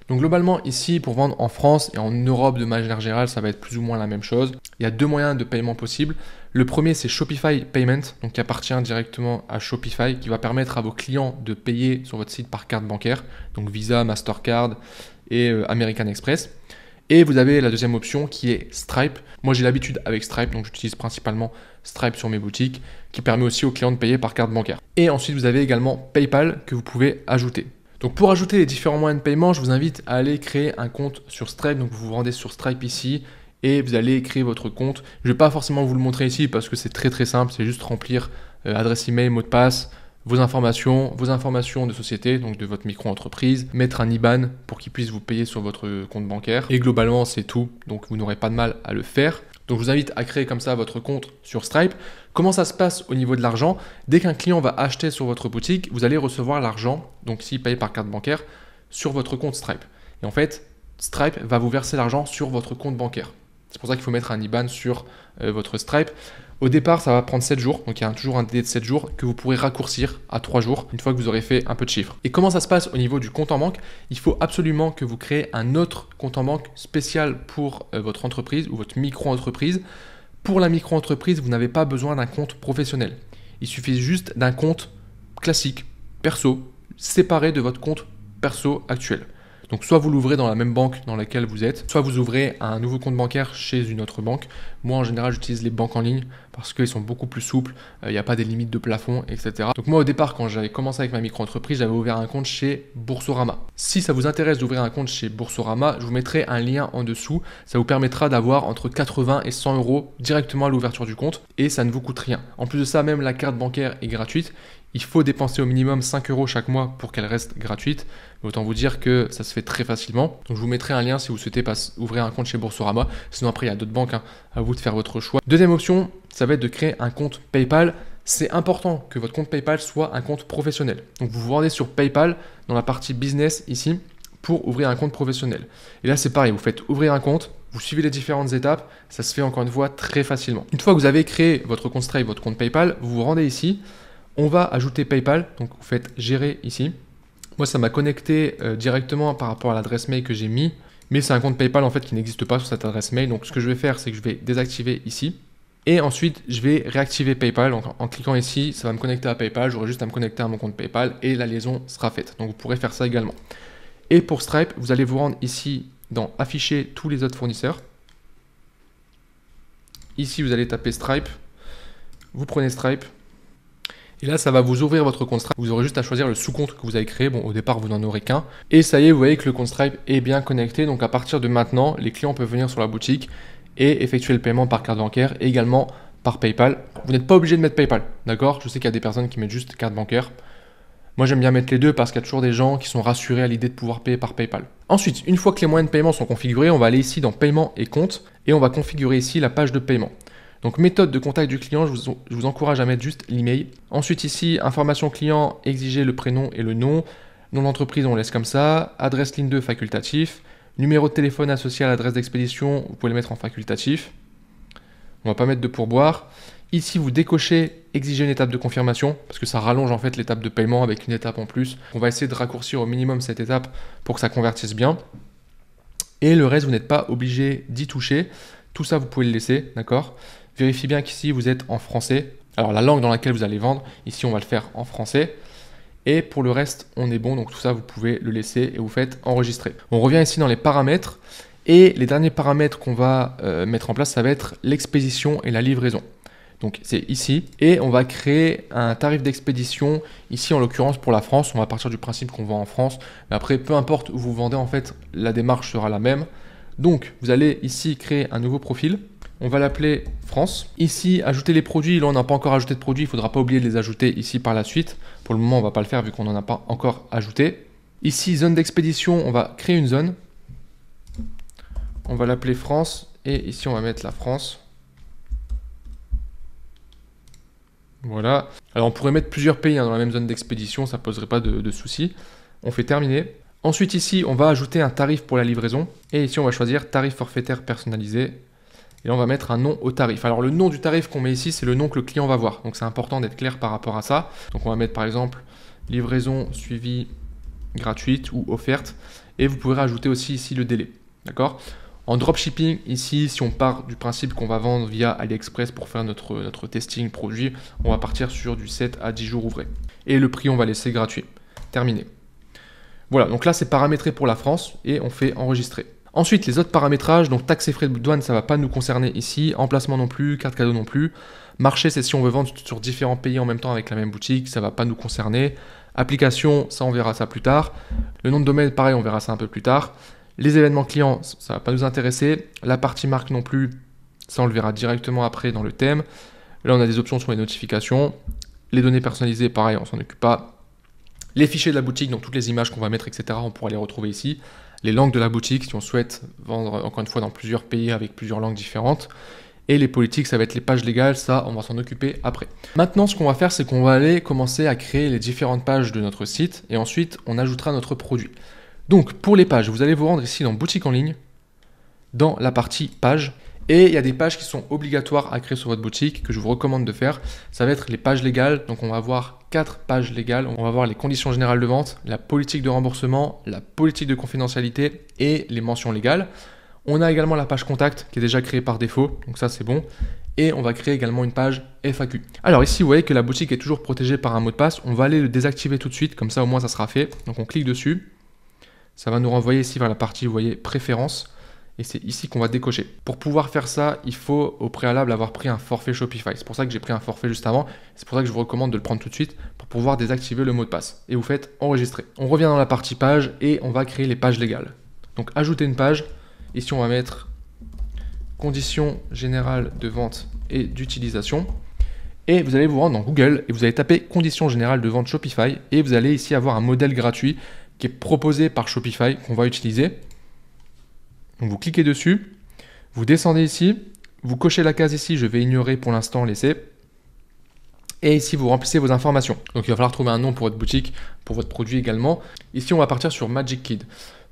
Donc globalement ici pour vendre en France et en Europe de manière générale ça va être plus ou moins la même chose. Il y a deux moyens de paiement possibles. Le premier c'est Shopify Payment, donc qui appartient directement à Shopify, qui va permettre à vos clients de payer sur votre site par carte bancaire, donc Visa, Mastercard et American Express. Et vous avez la deuxième option qui est Stripe. Moi j'ai l'habitude avec Stripe, donc j'utilise principalement Stripe sur mes boutiques, qui permet aussi aux clients de payer par carte bancaire. Et ensuite vous avez également PayPal que vous pouvez ajouter. Donc pour ajouter les différents moyens de paiement, je vous invite à aller créer un compte sur Stripe. Donc vous vous rendez sur Stripe ici et vous allez créer votre compte. Je ne vais pas forcément vous le montrer ici parce que c'est très simple, c'est juste remplir adresse email, mot de passe, vos informations de société, donc de votre micro-entreprise, mettre un IBAN pour qu'il puisse vous payer sur votre compte bancaire. Et globalement, c'est tout, donc vous n'aurez pas de mal à le faire. Donc je vous invite à créer comme ça votre compte sur Stripe. Comment ça se passe au niveau de l'argent? Dès qu'un client va acheter sur votre boutique, vous allez recevoir l'argent, donc s'il paye par carte bancaire, sur votre compte Stripe. Et en fait, Stripe va vous verser l'argent sur votre compte bancaire. C'est pour ça qu'il faut mettre un IBAN sur votre Stripe. Au départ, ça va prendre 7 jours, donc il y a toujours un délai de 7 jours que vous pourrez raccourcir à 3 jours une fois que vous aurez fait un peu de chiffres. Et comment ça se passe au niveau du compte en banque? Il faut absolument que vous créez un autre compte en banque spécial pour votre entreprise ou votre micro-entreprise. Pour la micro-entreprise, vous n'avez pas besoin d'un compte professionnel. Il suffit juste d'un compte classique, perso, séparé de votre compte perso actuel. Donc soit vous l'ouvrez dans la même banque dans laquelle vous êtes, soit vous ouvrez un nouveau compte bancaire chez une autre banque. Moi en général j'utilise les banques en ligne parce qu'ils sont beaucoup plus souples, il n'y a pas des limites de plafond, etc. Donc moi au départ quand j'avais commencé avec ma micro-entreprise, j'avais ouvert un compte chez Boursorama. Si ça vous intéresse d'ouvrir un compte chez Boursorama, je vous mettrai un lien en dessous. Ça vous permettra d'avoir entre 80 et 100 euros directement à l'ouverture du compte et ça ne vous coûte rien. En plus de ça, même la carte bancaire est gratuite. Il faut dépenser au minimum 5 euros chaque mois pour qu'elle reste gratuite. Mais autant vous dire que ça se fait très facilement. Donc je vous mettrai un lien si vous souhaitez ouvrir un compte chez Boursorama. Sinon après il y a d'autres banques, à vous de faire votre choix. Deuxième option, ça va être de créer un compte PayPal. C'est important que votre compte PayPal soit un compte professionnel. Donc vous vous rendez sur PayPal dans la partie business ici pour ouvrir un compte professionnel. Et là c'est pareil, vous faites ouvrir un compte, vous suivez les différentes étapes, ça se fait encore une fois très facilement. Une fois que vous avez créé votre compte Stripe, votre compte PayPal, vous vous rendez ici. On va ajouter PayPal, donc vous faites gérer ici. Moi, ça m'a connecté directement par rapport à l'adresse mail que j'ai mis, mais c'est un compte PayPal en fait qui n'existe pas sur cette adresse mail. Donc, ce que je vais faire, c'est que je vais désactiver ici. Et ensuite, je vais réactiver PayPal. Donc, en cliquant ici, ça va me connecter à PayPal. J'aurai juste à me connecter à mon compte PayPal et la liaison sera faite. Donc, vous pourrez faire ça également. Et pour Stripe, vous allez vous rendre ici dans Afficher tous les autres fournisseurs. Ici, vous allez taper Stripe. Vous prenez Stripe. Et là, ça va vous ouvrir votre compte Stripe. Vous aurez juste à choisir le sous-compte que vous avez créé. Bon, au départ, vous n'en aurez qu'un. Et ça y est, vous voyez que le compte Stripe est bien connecté. Donc, à partir de maintenant, les clients peuvent venir sur la boutique et effectuer le paiement par carte bancaire et également par PayPal. Vous n'êtes pas obligé de mettre PayPal, d'accord? Je sais qu'il y a des personnes qui mettent juste carte bancaire. Moi, j'aime bien mettre les deux parce qu'il y a toujours des gens qui sont rassurés à l'idée de pouvoir payer par PayPal. Ensuite, une fois que les moyens de paiement sont configurés, on va aller ici dans Paiement et compte et on va configurer ici la page de paiement. Donc méthode de contact du client, je vous encourage à mettre juste l'email. Ensuite ici, information client, exiger le prénom et le nom. Nom d'entreprise, on laisse comme ça. Adresse ligne 2 facultatif. Numéro de téléphone associé à l'adresse d'expédition, vous pouvez le mettre en facultatif. On va pas mettre de pourboire. Ici, vous décochez exiger une étape de confirmation parce que ça rallonge en fait l'étape de paiement avec une étape en plus. On va essayer de raccourcir au minimum cette étape pour que ça convertisse bien. Et le reste, vous n'êtes pas obligé d'y toucher. Tout ça, vous pouvez le laisser, d'accord ? Vérifiez bien qu'ici, vous êtes en français. Alors, la langue dans laquelle vous allez vendre, ici, on va le faire en français. Et pour le reste, on est bon. Donc, tout ça, vous pouvez le laisser et vous faites enregistrer. On revient ici dans les paramètres. Et les derniers paramètres qu'on va mettre en place, ça va être l'expédition et la livraison. Donc, c'est ici. Et on va créer un tarif d'expédition. Ici, en l'occurrence, pour la France, on va partir du principe qu'on vend en France. Mais après, peu importe où vous vendez, en fait, la démarche sera la même. Donc, vous allez ici créer un nouveau profil. On va l'appeler France. Ici, ajouter les produits. Là, on n'a pas encore ajouté de produits. Il ne faudra pas oublier de les ajouter ici par la suite. Pour le moment, on ne va pas le faire vu qu'on n'en a pas encore ajouté. Ici, zone d'expédition, on va créer une zone. On va l'appeler France. Et ici, on va mettre la France. Voilà. Alors on pourrait mettre plusieurs pays dans la même zone d'expédition, ça ne poserait pas de soucis. On fait terminer. Ensuite ici, on va ajouter un tarif pour la livraison. Et ici, on va choisir tarif forfaitaire personnalisé. Et là, on va mettre un nom au tarif. Alors le nom du tarif qu'on met ici, c'est le nom que le client va voir. Donc c'est important d'être clair par rapport à ça. Donc on va mettre par exemple livraison suivie gratuite ou offerte. Et vous pouvez rajouter aussi ici le délai. D'accord ? En dropshipping, ici, si on part du principe qu'on va vendre via AliExpress pour faire notre testing produit, on va partir sur du 7 à 10 jours ouvrés. Et le prix, on va laisser gratuit. Terminé. Voilà, donc là, c'est paramétré pour la France et on fait enregistrer. Ensuite, les autres paramétrages, donc taxes et frais de douane, ça ne va pas nous concerner ici. Emplacement non plus, carte cadeau non plus. Marché, c'est si on veut vendre sur différents pays en même temps avec la même boutique, ça ne va pas nous concerner. Application, ça, on verra ça plus tard. Le nom de domaine, pareil, on verra ça un peu plus tard. Les événements clients, ça ne va pas nous intéresser. La partie marque non plus, ça on le verra directement après dans le thème. Là, on a des options sur les notifications. Les données personnalisées, pareil, on s'en occupe pas. Les fichiers de la boutique, donc toutes les images qu'on va mettre, etc., on pourra les retrouver ici. Les langues de la boutique, si on souhaite vendre, encore une fois, dans plusieurs pays avec plusieurs langues différentes. Et les politiques, ça va être les pages légales, ça, on va s'en occuper après. Maintenant, ce qu'on va faire, c'est qu'on va aller commencer à créer les différentes pages de notre site. Et ensuite, on ajoutera notre produit. Donc, pour les pages, vous allez vous rendre ici dans boutique en ligne, dans la partie pages. Et il y a des pages qui sont obligatoires à créer sur votre boutique, que je vous recommande de faire. Ça va être les pages légales. Donc, on va avoir 4 pages légales. On va voir les conditions générales de vente, la politique de remboursement, la politique de confidentialité et les mentions légales. On a également la page contact qui est déjà créée par défaut. Donc ça, c'est bon. Et on va créer également une page FAQ. Alors ici, vous voyez que la boutique est toujours protégée par un mot de passe. On va aller le désactiver tout de suite. Comme ça, au moins, ça sera fait. Donc, on clique dessus. Ça va nous renvoyer ici vers la partie, vous voyez, préférences. Et c'est ici qu'on va décocher. Pour pouvoir faire ça, il faut au préalable avoir pris un forfait Shopify. C'est pour ça que j'ai pris un forfait juste avant. C'est pour ça que je vous recommande de le prendre tout de suite pour pouvoir désactiver le mot de passe. Et vous faites enregistrer. On revient dans la partie page et on va créer les pages légales. Donc ajouter une page. Ici, on va mettre conditions générales de vente et d'utilisation. Et vous allez vous rendre dans Google et vous allez taper conditions générales de vente Shopify. Et vous allez ici avoir un modèle gratuit qui est proposé par Shopify qu'on va utiliser. Donc vous cliquez dessus, vous descendez ici, vous cochez la case ici, je vais ignorer pour l'instant, laisser. Et ici, vous remplissez vos informations. Donc il va falloir trouver un nom pour votre boutique, pour votre produit également. Ici, on va partir sur Magic Kid.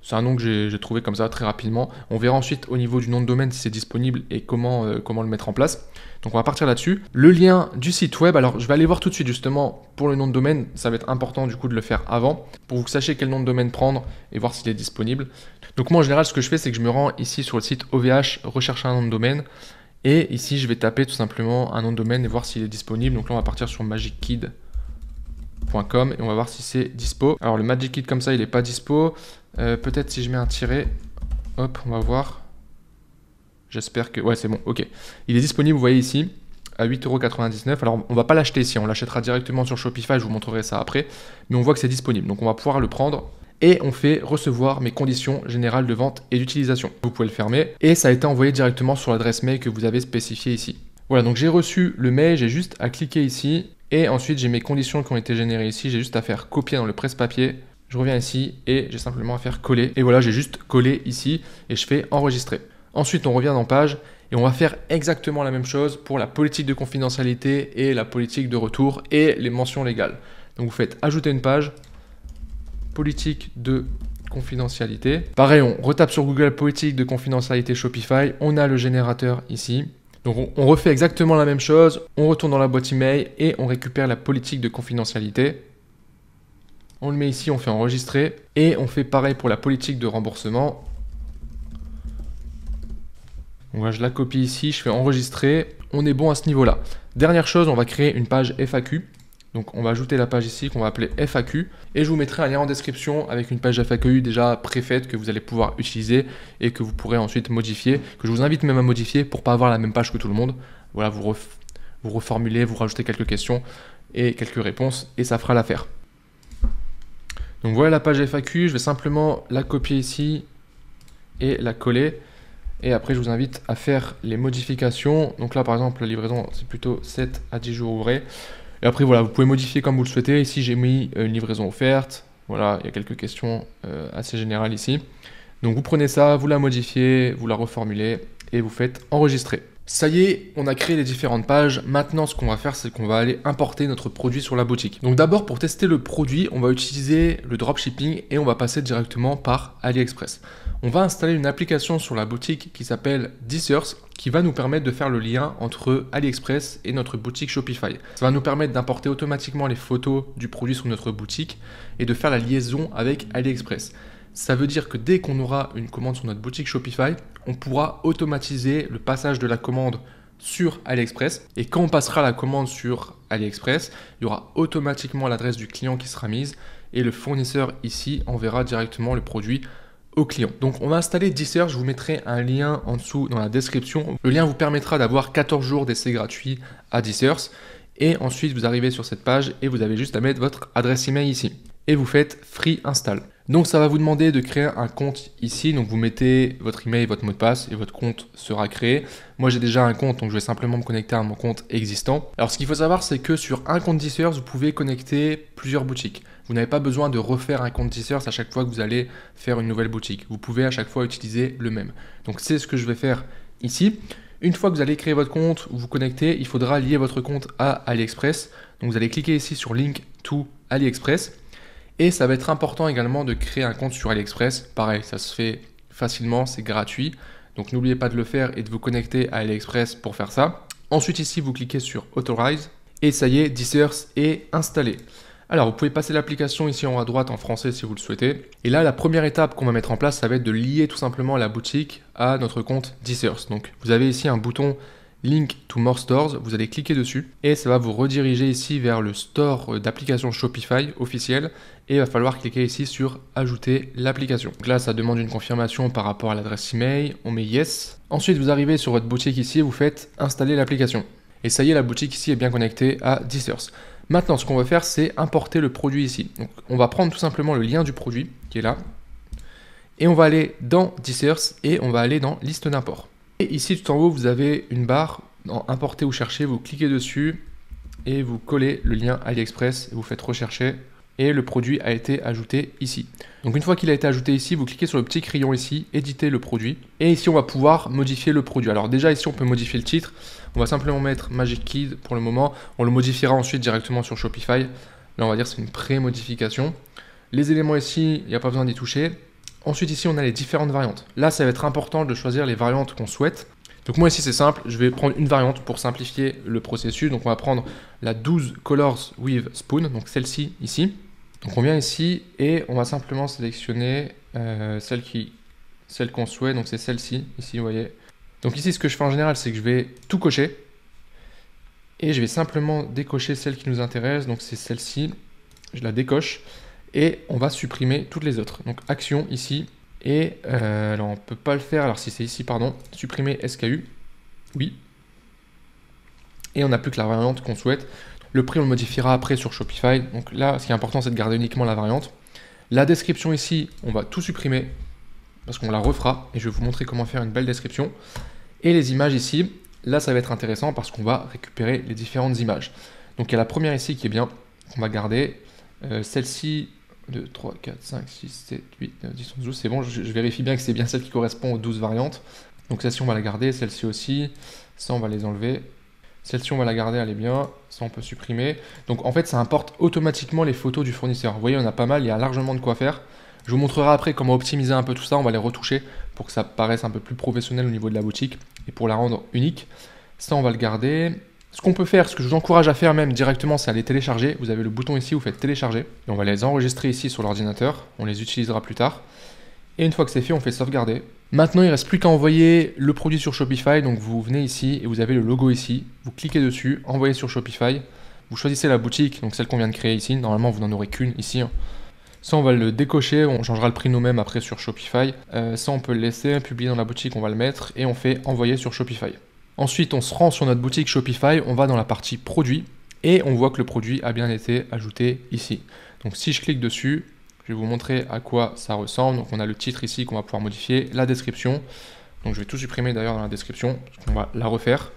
C'est un nom que j'ai trouvé comme ça très rapidement. On verra ensuite au niveau du nom de domaine si c'est disponible et comment le mettre en place. Donc on va partir là-dessus. Le lien du site web, alors je vais aller voir tout de suite justement pour le nom de domaine. Ça va être important du coup de le faire avant pour que vous sachiez quel nom de domaine prendre et voir s'il est disponible. Donc moi en général ce que je fais c'est que je me rends ici sur le site OVH, rechercher un nom de domaine. Et ici je vais taper tout simplement un nom de domaine et voir s'il est disponible. Donc là on va partir sur magickid.com et on va voir si c'est dispo. Alors le Magic Kid comme ça il n'est pas dispo. Peut-être si je mets un tiret, hop, on va voir. J'espère que... Ouais, c'est bon, ok. Il est disponible, vous voyez ici, à 8,99 €. Alors, on ne va pas l'acheter ici, on l'achètera directement sur Shopify, je vous montrerai ça après. Mais on voit que c'est disponible, donc on va pouvoir le prendre. Et on fait recevoir mes conditions générales de vente et d'utilisation. Vous pouvez le fermer. Et ça a été envoyé directement sur l'adresse mail que vous avez spécifiée ici. Voilà, donc j'ai reçu le mail, j'ai juste à cliquer ici. Et ensuite, j'ai mes conditions qui ont été générées ici. J'ai juste à faire copier dans le presse-papier. Je reviens ici et j'ai simplement à faire coller. Et voilà, j'ai juste collé ici et je fais enregistrer. Ensuite, on revient dans page et on va faire exactement la même chose pour la politique de confidentialité et la politique de retour et les mentions légales. Donc, vous faites ajouter une page, politique de confidentialité. Pareil, on retape sur Google politique de confidentialité Shopify. On a le générateur ici. Donc, on refait exactement la même chose. On retourne dans la boîte email et on récupère la politique de confidentialité. On le met ici, on fait enregistrer et on fait pareil pour la politique de remboursement. Donc là, je la copie ici, je fais enregistrer. On est bon à ce niveau-là. Dernière chose, on va créer une page FAQ. Donc on va ajouter la page ici qu'on va appeler FAQ. Et je vous mettrai un lien en description avec une page FAQ déjà préfaite que vous allez pouvoir utiliser et que vous pourrez ensuite modifier. Que je vous invite même à modifier pour ne pas avoir la même page que tout le monde. Voilà, vous reformulez, vous rajoutez quelques questions et quelques réponses et ça fera l'affaire. Donc voilà la page FAQ. Je vais simplement la copier ici et la coller. Et après, je vous invite à faire les modifications. Donc là, par exemple, la livraison, c'est plutôt 7 à 10 jours ouvrés. Et après, voilà, vous pouvez modifier comme vous le souhaitez. Ici, j'ai mis une livraison offerte. Voilà, il y a quelques questions assez générales ici. Donc, vous prenez ça, vous la modifiez, vous la reformulez et vous faites enregistrer. Ça y est, on a créé les différentes pages. Maintenant, ce qu'on va faire, c'est qu'on va aller importer notre produit sur la boutique. Donc d'abord, pour tester le produit, on va utiliser le dropshipping et on va passer directement par AliExpress. On va installer une application sur la boutique qui s'appelle Dissers, qui va nous permettre de faire le lien entre AliExpress et notre boutique Shopify. Ça va nous permettre d'importer automatiquement les photos du produit sur notre boutique et de faire la liaison avec AliExpress. Ça veut dire que dès qu'on aura une commande sur notre boutique Shopify, on pourra automatiser le passage de la commande sur AliExpress. Et quand on passera la commande sur AliExpress, il y aura automatiquement l'adresse du client qui sera mise et le fournisseur ici enverra directement le produit au client. Donc on va installer Dissers, je vous mettrai un lien en dessous dans la description. Le lien vous permettra d'avoir 14 jours d'essai gratuit à Dissers. Et ensuite vous arrivez sur cette page et vous avez juste à mettre votre adresse email ici. Et vous faites Free Install. Donc ça va vous demander de créer un compte ici, donc vous mettez votre email, votre mot de passe et votre compte sera créé. Moi j'ai déjà un compte, donc je vais simplement me connecter à mon compte existant. Alors ce qu'il faut savoir, c'est que sur un compte Dissers, vous pouvez connecter plusieurs boutiques. Vous n'avez pas besoin de refaire un compte Dissers à chaque fois que vous allez faire une nouvelle boutique. Vous pouvez à chaque fois utiliser le même. Donc c'est ce que je vais faire ici. Une fois que vous allez créer votre compte ou vous connecter, il faudra lier votre compte à AliExpress. Donc vous allez cliquer ici sur Link to AliExpress. Et ça va être important également de créer un compte sur AliExpress. Pareil, ça se fait facilement, c'est gratuit. Donc n'oubliez pas de le faire et de vous connecter à AliExpress pour faire ça. Ensuite ici, vous cliquez sur Authorize. Et ça y est, Dissers est installé. Alors vous pouvez passer l'application ici en haut à droite en français si vous le souhaitez. Et là, la première étape qu'on va mettre en place, ça va être de lier tout simplement la boutique à notre compte Dissers. Donc vous avez ici un bouton Link to More Stores, vous allez cliquer dessus et ça va vous rediriger ici vers le store d'application Shopify officiel et il va falloir cliquer ici sur ajouter l'application. Donc là ça demande une confirmation par rapport à l'adresse email, on met yes. Ensuite vous arrivez sur votre boutique ici et vous faites installer l'application. Et ça y est, la boutique ici est bien connectée à Dissers. Maintenant ce qu'on va faire c'est importer le produit ici. Donc on va prendre tout simplement le lien du produit qui est là et on va aller dans Dissers et on va aller dans liste d'import. Et ici tout en haut vous avez une barre dans importer ou chercher, vous cliquez dessus et vous collez le lien AliExpress et vous faites rechercher et le produit a été ajouté ici. Donc une fois qu'il a été ajouté ici, vous cliquez sur le petit crayon ici, éditer le produit et ici on va pouvoir modifier le produit. Alors déjà ici on peut modifier le titre, on va simplement mettre Magic Kid pour le moment, on le modifiera ensuite directement sur Shopify. Là on va dire c'est une pré-modification. Les éléments ici, il n'y a pas besoin d'y toucher. Ensuite ici on a les différentes variantes. Là ça va être important de choisir les variantes qu'on souhaite. Donc moi ici c'est simple, je vais prendre une variante pour simplifier le processus. Donc on va prendre la 12 Colors with Spoon, donc celle-ci ici. Donc on vient ici et on va simplement sélectionner celle qu'on souhaite, donc c'est celle-ci, ici vous voyez. Donc ici ce que je fais en général c'est que je vais tout cocher et je vais simplement décocher celle qui nous intéresse, donc c'est celle-ci, je la décoche. Et on va supprimer toutes les autres. Donc action ici. Et alors on ne peut pas le faire. Alors si c'est ici, pardon. Supprimer SKU. Oui. Et on n'a plus que la variante qu'on souhaite. Le prix on le modifiera après sur Shopify. Donc là ce qui est important c'est de garder uniquement la variante. La description ici on va tout supprimer. Parce qu'on la refera. Et je vais vous montrer comment faire une belle description. Et les images ici. Là ça va être intéressant parce qu'on va récupérer les différentes images. Donc il y a la première ici qui est bien. Qu'on va garder. Celle-ci. 2, 3, 4, 5, 6, 7, 8, 9, 10, 11, 12, c'est bon, je vérifie bien que c'est bien celle qui correspond aux 12 variantes. Donc celle-ci on va la garder, celle-ci aussi, ça on va les enlever. Celle-ci on va la garder, elle est bien, ça on peut supprimer. Donc en fait ça importe automatiquement les photos du fournisseur. Vous voyez on a pas mal, il y a largement de quoi faire. Je vous montrerai après comment optimiser un peu tout ça, on va les retoucher pour que ça paraisse un peu plus professionnel au niveau de la boutique et pour la rendre unique. Ça on va le garder. Ce qu'on peut faire, ce que je vous encourage à faire même directement, c'est à les télécharger. Vous avez le bouton ici, vous faites télécharger. Et on va les enregistrer ici sur l'ordinateur. On les utilisera plus tard. Et une fois que c'est fait, on fait sauvegarder. Maintenant, il ne reste plus qu'à envoyer le produit sur Shopify. Donc vous venez ici et vous avez le logo ici. Vous cliquez dessus, envoyez sur Shopify. Vous choisissez la boutique, donc celle qu'on vient de créer ici. Normalement, vous n'en aurez qu'une ici. Ça, on va le décocher. On changera le prix nous-mêmes après sur Shopify. Ça, on peut le laisser. Publier dans la boutique, on va le mettre. Et on fait envoyer sur Shopify. Ensuite, on se rend sur notre boutique Shopify, on va dans la partie produit et on voit que le produit a bien été ajouté ici. Donc si je clique dessus, je vais vous montrer à quoi ça ressemble. Donc on a le titre ici qu'on va pouvoir modifier, la description. Donc je vais tout supprimer d'ailleurs dans la description, parce qu'on va la refaire.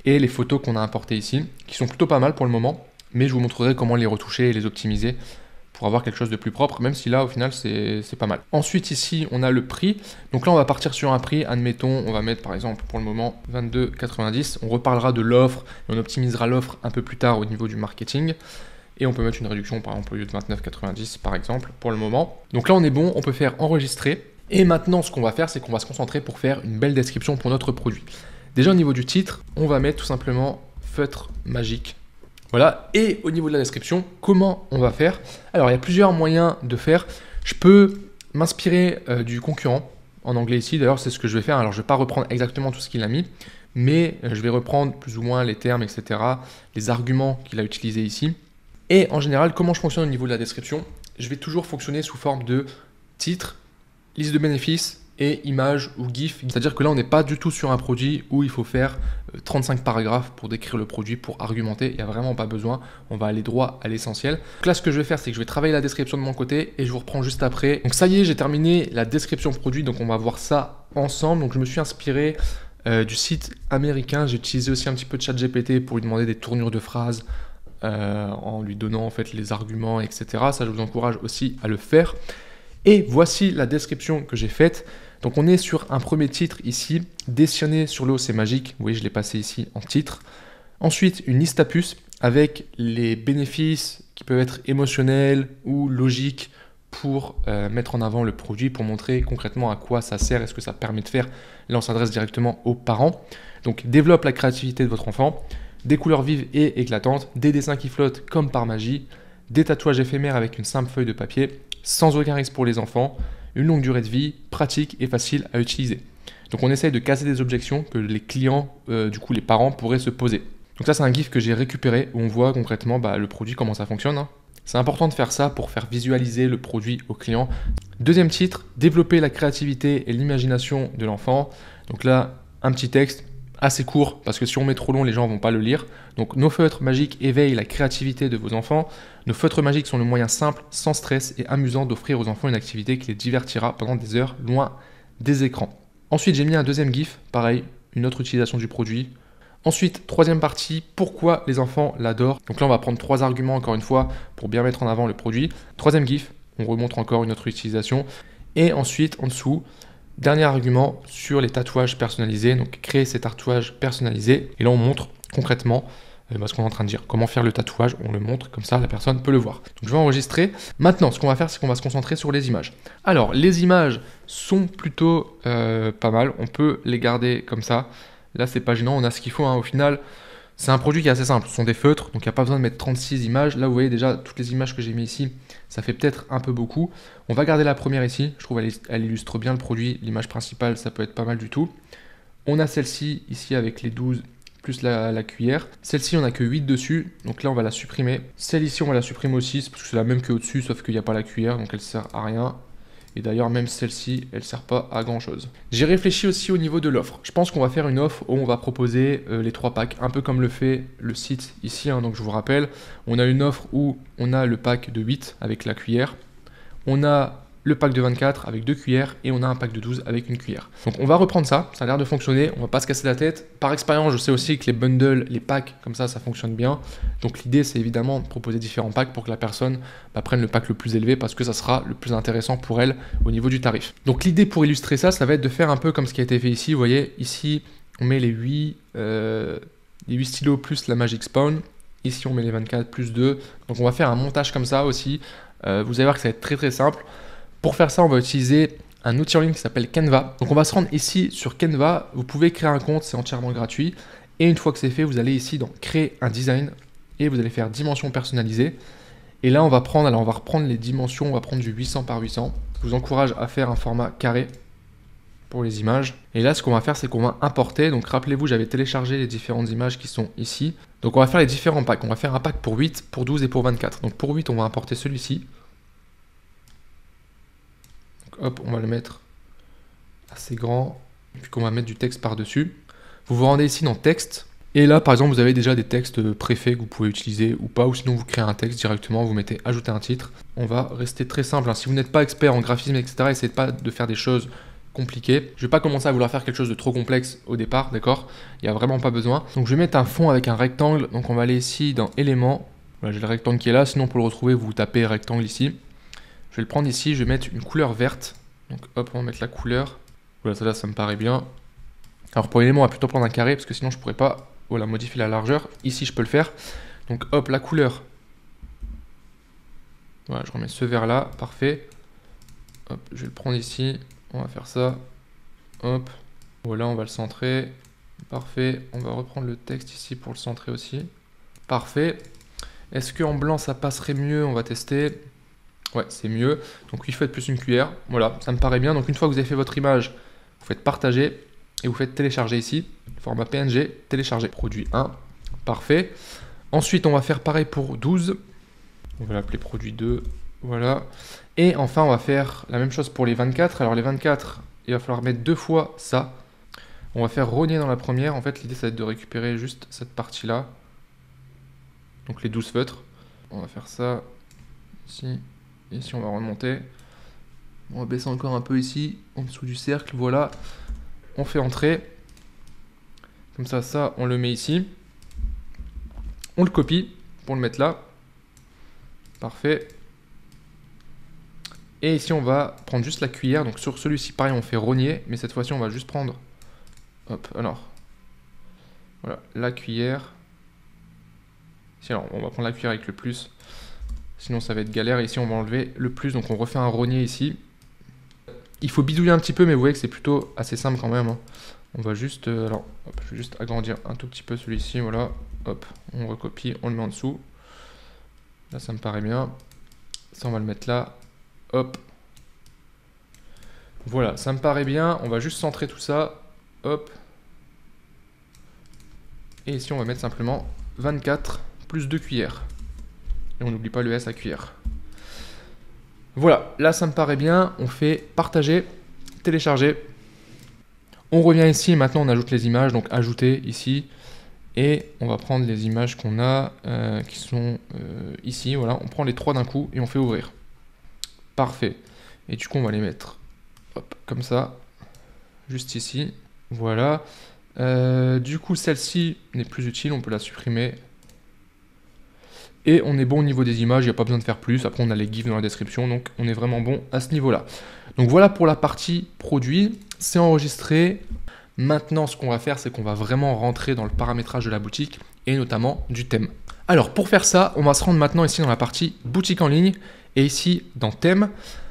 Et les photos qu'on a importées ici, qui sont plutôt pas mal pour le moment, mais je vous montrerai comment les retoucher et les optimiser pour avoir quelque chose de plus propre, même si là, au final, c'est pas mal. Ensuite, ici, on a le prix. Donc là, on va partir sur un prix. Admettons, on va mettre, par exemple, pour le moment, 22,90. On reparlera de l'offre et on optimisera l'offre un peu plus tard au niveau du marketing. Et on peut mettre une réduction, par exemple, au lieu de 29,90, par exemple, pour le moment. Donc là, on est bon. On peut faire enregistrer. Et maintenant, ce qu'on va faire, c'est qu'on va se concentrer pour faire une belle description pour notre produit. Déjà, au niveau du titre, on va mettre tout simplement feutre magique. Voilà. Et au niveau de la description, comment on va faire? Alors, il y a plusieurs moyens de faire. Je peux m'inspirer du concurrent, en anglais ici. D'ailleurs, c'est ce que je vais faire. Alors, je ne vais pas reprendre exactement tout ce qu'il a mis, mais je vais reprendre plus ou moins les termes, etc., les arguments qu'il a utilisés ici. Et en général, comment je fonctionne au niveau de la description? Je vais toujours fonctionner sous forme de titre, liste de bénéfices et image ou GIF. C'est-à-dire que là, on n'est pas du tout sur un produit où il faut faire 35 paragraphes pour décrire le produit, pour argumenter. Il n'y a vraiment pas besoin. On va aller droit à l'essentiel. Donc là, ce que je vais faire, c'est que je vais travailler la description de mon côté et je vous reprends juste après. Donc ça y est, j'ai terminé la description produit. Donc on va voir ça ensemble. Donc je me suis inspiré du site américain. J'ai utilisé aussi un petit peu de ChatGPT pour lui demander des tournures de phrases en lui donnant en fait les arguments, etc. Ça, je vous encourage aussi à le faire. Et voici la description que j'ai faite. Donc on est sur un premier titre ici, décharné sur l'eau, c'est magique. Vous voyez, je l'ai passé ici en titre. Ensuite, une liste à puces avec les bénéfices qui peuvent être émotionnels ou logiques pour mettre en avant le produit, pour montrer concrètement à quoi ça sert et ce que ça permet de faire. Là, on s'adresse directement aux parents. Donc, développe la créativité de votre enfant, des couleurs vives et éclatantes, des dessins qui flottent comme par magie, des tatouages éphémères avec une simple feuille de papier, sans aucun risque pour les enfants, une longue durée de vie, pratique et facile à utiliser. Donc on essaye de casser des objections que les clients, du coup les parents pourraient se poser. Donc ça c'est un GIF que j'ai récupéré où on voit concrètement le produit, comment ça fonctionne. Hein. C'est important de faire ça pour faire visualiser le produit au client. Deuxième titre, développer la créativité et l'imagination de l'enfant. Donc là, un petit texte assez court, parce que si on met trop long, les gens ne vont pas le lire. Donc, nos feutres magiques éveillent la créativité de vos enfants. Nos feutres magiques sont le moyen simple, sans stress et amusant d'offrir aux enfants une activité qui les divertira pendant des heures loin des écrans. Ensuite, j'ai mis un deuxième GIF, pareil, une autre utilisation du produit. Ensuite, troisième partie, pourquoi les enfants l'adorent. Donc là, on va prendre 3 arguments encore une fois pour bien mettre en avant le produit. Troisième GIF, on remontre encore une autre utilisation. Et ensuite, en dessous, dernier argument sur les tatouages personnalisés, donc créer ces tatouages personnalisés. Et là, on montre concrètement ce qu'on est en train de dire. Comment faire le tatouage, on le montre, comme ça la personne peut le voir. Donc je vais enregistrer. Maintenant, ce qu'on va faire, c'est qu'on va se concentrer sur les images. Alors, les images sont plutôt pas mal. On peut les garder comme ça. Là, c'est pas gênant, on a ce qu'il faut. Hein. Au final, c'est un produit qui est assez simple. Ce sont des feutres, donc il n'y a pas besoin de mettre 36 images. Là, vous voyez déjà toutes les images que j'ai mis ici. Ça fait peut-être un peu beaucoup. On va garder la première ici. Je trouve elle illustre bien le produit. L'image principale, ça peut être pas mal du tout. On a celle-ci ici avec les 12 plus la cuillère. Celle-ci, on n'a que 8 dessus. Donc là, on va la supprimer. Celle ici, on va la supprimer aussi parce que c'est la même qu'au-dessus, sauf qu'il n'y a pas la cuillère, donc elle ne sert à rien. Et d'ailleurs, même celle-ci, elle ne sert pas à grand-chose. J'ai réfléchi aussi au niveau de l'offre. Je pense qu'on va faire une offre où on va proposer les 3 packs, un peu comme le fait le site ici. Hein, donc je vous rappelle, on a une offre où on a le pack de 8 avec la cuillère. On a le pack de 24 avec 2 cuillères et on a un pack de 12 avec une cuillère. Donc on va reprendre ça, ça a l'air de fonctionner, on va pas se casser la tête. Par expérience, je sais aussi que les bundles, les packs comme ça fonctionne bien. Donc l'idée c'est évidemment de proposer différents packs pour que la personne prenne le pack le plus élevé parce que ça sera le plus intéressant pour elle au niveau du tarif. Donc l'idée pour illustrer ça, ça va être de faire un peu comme ce qui a été fait ici. Vous voyez, ici on met les 8 stylos plus la Magic Spawn. Ici on met les 24 plus 2. Donc on va faire un montage comme ça aussi. Vous allez voir que ça va être très très simple. Pour faire ça, on va utiliser un outil en ligne qui s'appelle Canva. Donc on va se rendre ici sur Canva. Vous pouvez créer un compte, c'est entièrement gratuit. Et une fois que c'est fait, vous allez ici dans créer un design et vous allez faire dimensions personnalisées. Et là, on va reprendre les dimensions, on va prendre du 800 par 800. Je vous encourage à faire un format carré pour les images. Et là, ce qu'on va faire, c'est qu'on va importer. Donc rappelez-vous, j'avais téléchargé les différentes images qui sont ici. Donc on va faire les différents packs. On va faire un pack pour 8, pour 12 et pour 24. Donc pour 8, on va importer celui-ci. Hop, on va le mettre assez grand, puis qu'on va mettre du texte par-dessus. Vous vous rendez ici dans texte, et là par exemple vous avez déjà des textes préfaits que vous pouvez utiliser ou pas, ou sinon vous créez un texte directement, vous mettez ajouter un titre. On va rester très simple, hein. Si vous n'êtes pas expert en graphisme, etc., essayez pas de faire des choses compliquées. Je vais pas commencer à vouloir faire quelque chose de trop complexe au départ, d'accord? Il n'y a vraiment pas besoin. Donc je vais mettre un fond avec un rectangle, donc on va aller ici dans éléments, Voilà, j'ai le rectangle qui est là. Sinon, pour le retrouver, vous tapez rectangle ici. Je vais le prendre ici. Je vais mettre une couleur verte. Donc hop, on va mettre la couleur. Voilà, ça là, ça me paraît bien. Alors pour l'élément, on va plutôt prendre un carré parce que sinon, je pourrais pas voilà, modifier la largeur. Ici, je peux le faire. Donc hop, la couleur. Voilà, je remets ce vert là. Parfait. Hop, je vais le prendre ici. On va faire ça. Hop. Voilà, on va le centrer. Parfait. On va reprendre le texte ici pour le centrer aussi. Parfait. Est-ce qu'en blanc, ça passerait mieux? On va tester. Ouais, c'est mieux. Donc, il faut être plus une cuillère. Voilà, ça me paraît bien. Donc, une fois que vous avez fait votre image, vous faites partager et vous faites télécharger ici. Format PNG, télécharger. Produit 1. Parfait. Ensuite, on va faire pareil pour 12. On va l'appeler produit 2. Voilà. Et enfin, on va faire la même chose pour les 24. Alors, les 24, il va falloir mettre 2 fois ça. On va faire rogner dans la première. En fait, l'idée, ça va être de récupérer juste cette partie-là. Donc, les 12 feutres. On va faire ça ici. Ici, on va remonter. On va baisser encore un peu ici, en dessous du cercle. Voilà. On fait entrer. Comme ça, ça, on le met ici. On le copie pour le mettre là. Parfait. Et ici, on va prendre juste la cuillère. Donc, sur celui-ci, pareil, on fait rogner. Mais cette fois-ci, on va juste prendre... Hop, alors. Voilà, la cuillère. Ici, alors, on va prendre la cuillère avec le plus. Sinon, ça va être galère. Ici, on va enlever le plus. Donc, on refait un rogner ici. Il faut bidouiller un petit peu, mais vous voyez que c'est plutôt assez simple quand même. Hein. On va juste... alors, hop, je vais juste agrandir un tout petit peu celui-ci. Voilà. Hop, on recopie, on le met en dessous. Là, ça me paraît bien. Ça, on va le mettre là. Hop. Voilà, ça me paraît bien. On va juste centrer tout ça. Hop. Et ici, on va mettre simplement 24 plus 2 cuillères. Et on n'oublie pas le S à cuillère. Voilà, là ça me paraît bien. On fait partager, télécharger. On revient ici, maintenant on ajoute les images. Donc ajouter ici. Et on va prendre les images qu'on a qui sont ici. Voilà, on prend les 3 d'un coup et on fait ouvrir. Parfait. Et du coup on va les mettre hop, comme ça. Juste ici. Voilà. Du coup celle-ci n'est plus utile, on peut la supprimer. Et on est bon au niveau des images, il n'y a pas besoin de faire plus. Après, on a les GIFs dans la description, donc on est vraiment bon à ce niveau-là. Donc voilà pour la partie produit, c'est enregistré. Maintenant, ce qu'on va faire, c'est qu'on va vraiment rentrer dans le paramétrage de la boutique et notamment du thème. Alors pour faire ça, on va se rendre maintenant ici dans la partie boutique en ligne et ici dans thème.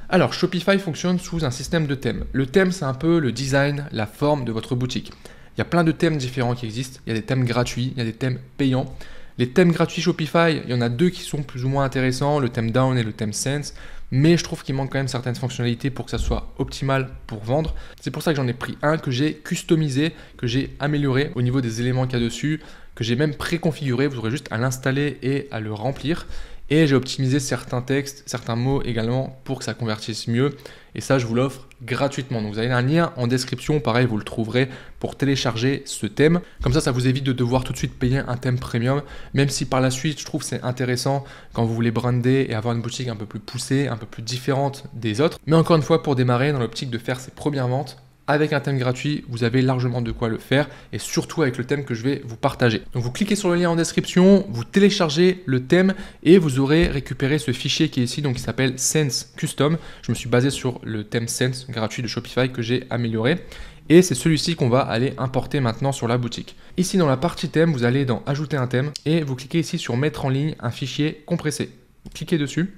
Alors Shopify fonctionne sous un système de thème. Le thème, c'est un peu le design, la forme de votre boutique. Il y a plein de thèmes différents qui existent. Il y a des thèmes gratuits, il y a des thèmes payants. Les thèmes gratuits Shopify, il y en a 2 qui sont plus ou moins intéressants, le thème Down et le thème Sense, mais je trouve qu'il manque quand même certaines fonctionnalités pour que ça soit optimal pour vendre. C'est pour ça que j'en ai pris un que j'ai customisé, que j'ai amélioré au niveau des éléments qu'il y a dessus, que j'ai même préconfiguré, vous aurez juste à l'installer et à le remplir. Et j'ai optimisé certains textes, certains mots également pour que ça convertisse mieux. Et ça, je vous l'offre gratuitement. Donc vous avez un lien en description, pareil, vous le trouverez pour télécharger ce thème. Comme ça vous évite de devoir tout de suite payer un thème premium, même si par la suite, je trouve que c'est intéressant quand vous voulez brander et avoir une boutique un peu plus poussée, un peu plus différente des autres. Mais encore une fois, pour démarrer, dans l'optique de faire ses premières ventes, avec un thème gratuit, vous avez largement de quoi le faire et surtout avec le thème que je vais vous partager. Donc vous cliquez sur le lien en description, vous téléchargez le thème et vous aurez récupéré ce fichier qui est ici, donc qui s'appelle Sense Custom. Je me suis basé sur le thème Sense gratuit de Shopify que j'ai amélioré et c'est celui-ci qu'on va aller importer maintenant sur la boutique. Ici dans la partie thème, vous allez dans Ajouter un thème et vous cliquez ici sur Mettre en ligne un fichier compressé. Vous cliquez dessus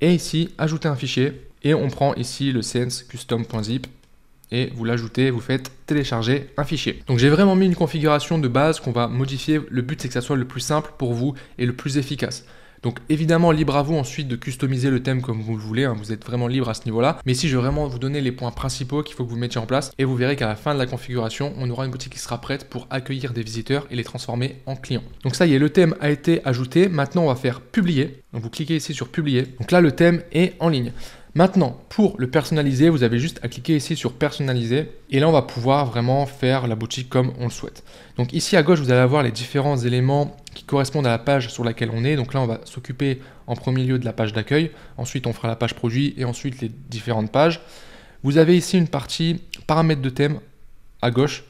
et ici Ajouter un fichier et on prend ici le Sense Custom.zip. Et vous l'ajoutez, vous faites télécharger un fichier. Donc j'ai vraiment mis une configuration de base qu'on va modifier. Le but c'est que ça soit le plus simple pour vous et le plus efficace. Donc évidemment libre à vous ensuite de customiser le thème comme vous le voulez, hein, vous êtes vraiment libre à ce niveau-là. Mais ici je vais vraiment vous donner les points principaux qu'il faut que vous mettiez en place et vous verrez qu'à la fin de la configuration, on aura une boutique qui sera prête pour accueillir des visiteurs et les transformer en clients. Donc ça y est, le thème a été ajouté. Maintenant on va faire publier. Donc vous cliquez ici sur publier. Donc là le thème est en ligne. Maintenant, pour le personnaliser, vous avez juste à cliquer ici sur personnaliser et là on va pouvoir vraiment faire la boutique comme on le souhaite. Donc ici à gauche, vous allez avoir les différents éléments qui correspondent à la page sur laquelle on est. Donc là, on va s'occuper en premier lieu de la page d'accueil. Ensuite, on fera la page produit et ensuite les différentes pages. Vous avez ici une partie paramètres de thème à gauche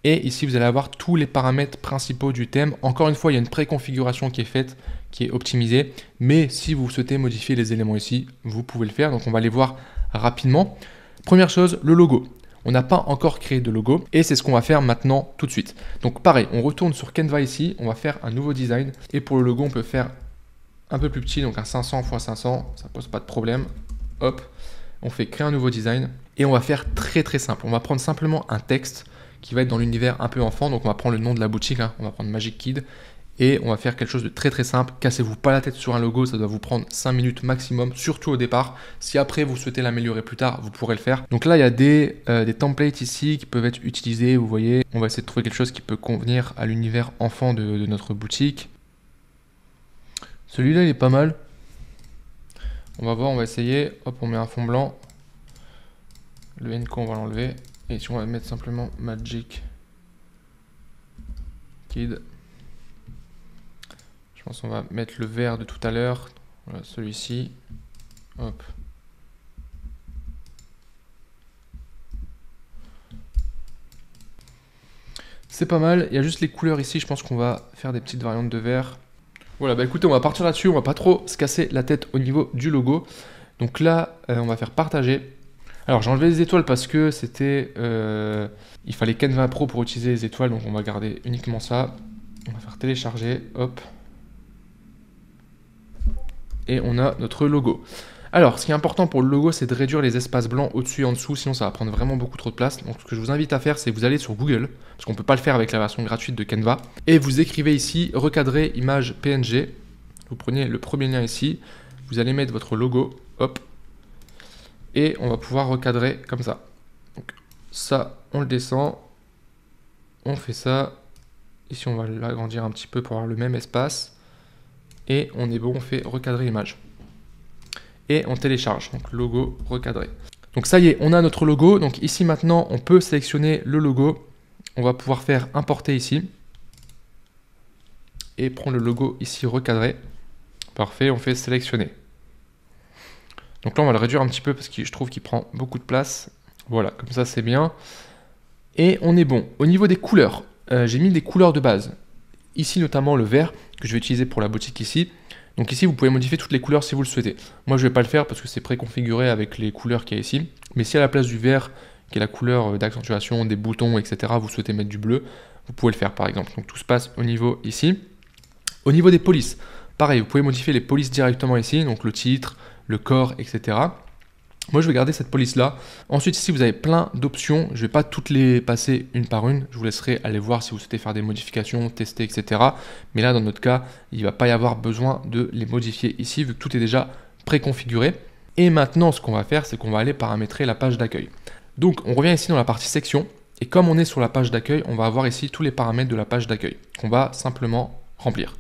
Et ici, vous allez avoir tous les paramètres principaux du thème. Encore une fois, il y a une préconfiguration qui est faite, qui est optimisée. Mais si vous souhaitez modifier les éléments ici, vous pouvez le faire. Donc, on va les voir rapidement. Première chose, le logo. On n'a pas encore créé de logo et c'est ce qu'on va faire maintenant tout de suite. Donc pareil, on retourne sur Canva ici, on va faire un nouveau design. Et pour le logo, on peut faire un peu plus petit, donc un 500 x 500, ça pose pas de problème. Hop, on fait créer un nouveau design et on va faire très simple. On va prendre simplement un texte qui va être dans l'univers un peu enfant. Donc on va prendre le nom de la boutique, hein. On va prendre Magic Kid. Et on va faire quelque chose de très simple. Cassez-vous pas la tête sur un logo, ça doit vous prendre 5 minutes maximum, surtout au départ. Si après vous souhaitez l'améliorer plus tard, vous pourrez le faire. Donc là, il y a des templates ici qui peuvent être utilisés, vous voyez. On va essayer de trouver quelque chose qui peut convenir à l'univers enfant de notre boutique. Celui-là, il est pas mal. On va voir, on va essayer. Hop, on met un fond blanc. Le NK, on va l'enlever. Et si on va mettre simplement Magic Kid. Je pense qu'on va mettre le vert de tout à l'heure. Voilà, celui-ci. Hop. C'est pas mal. Il y a juste les couleurs ici. Je pense qu'on va faire des petites variantes de vert. Voilà, bah écoutez, on va partir là-dessus. On va pas trop se casser la tête au niveau du logo. Donc là, on va faire partager. Alors j'ai enlevé les étoiles parce que c'était... il fallait Canva Pro pour utiliser les étoiles. Donc on va garder uniquement ça. On va faire télécharger. Hop. Et on a notre logo. Alors, ce qui est important pour le logo, c'est de réduire les espaces blancs au-dessus et en dessous, sinon ça va prendre vraiment beaucoup trop de place. Donc, ce que je vous invite à faire, c'est vous allez sur Google, parce qu'on ne peut pas le faire avec la version gratuite de Canva, et vous écrivez ici « Recadrer image PNG ». Vous prenez le premier lien ici, vous allez mettre votre logo, hop, et on va pouvoir recadrer comme ça. Donc, ça, on le descend, on fait ça. Ici, on va l'agrandir un petit peu pour avoir le même espace. Et on est bon, on fait recadrer l'image. Et on télécharge, donc logo recadré. Donc ça y est, on a notre logo. Donc ici maintenant, on peut sélectionner le logo. On va pouvoir faire importer ici. Et prendre le logo ici recadré. Parfait, on fait sélectionner. Donc là, on va le réduire un petit peu parce que je trouve qu'il prend beaucoup de place. Voilà, comme ça c'est bien. Et on est bon. Au niveau des couleurs, j'ai mis des couleurs de base. Ici notamment le vert que je vais utiliser pour la boutique ici. Donc ici vous pouvez modifier toutes les couleurs si vous le souhaitez. Moi je ne vais pas le faire parce que c'est préconfiguré avec les couleurs qu'il y a ici. Mais si à la place du vert, qui est la couleur d'accentuation, des boutons, etc., vous souhaitez mettre du bleu, vous pouvez le faire par exemple. Donc tout se passe au niveau ici. Au niveau des polices, pareil, vous pouvez modifier les polices directement ici, donc le titre, le corps, etc. Moi, je vais garder cette police-là. Ensuite, ici, vous avez plein d'options. Je ne vais pas toutes les passer une par une. Je vous laisserai aller voir si vous souhaitez faire des modifications, tester, etc. Mais là, dans notre cas, il ne va pas y avoir besoin de les modifier ici, vu que tout est déjà préconfiguré. Et maintenant, ce qu'on va faire, c'est qu'on va aller paramétrer la page d'accueil. Donc, on revient ici dans la partie section. Et comme on est sur la page d'accueil, on va avoir ici tous les paramètres de la page d'accueil qu'on va simplement remplir.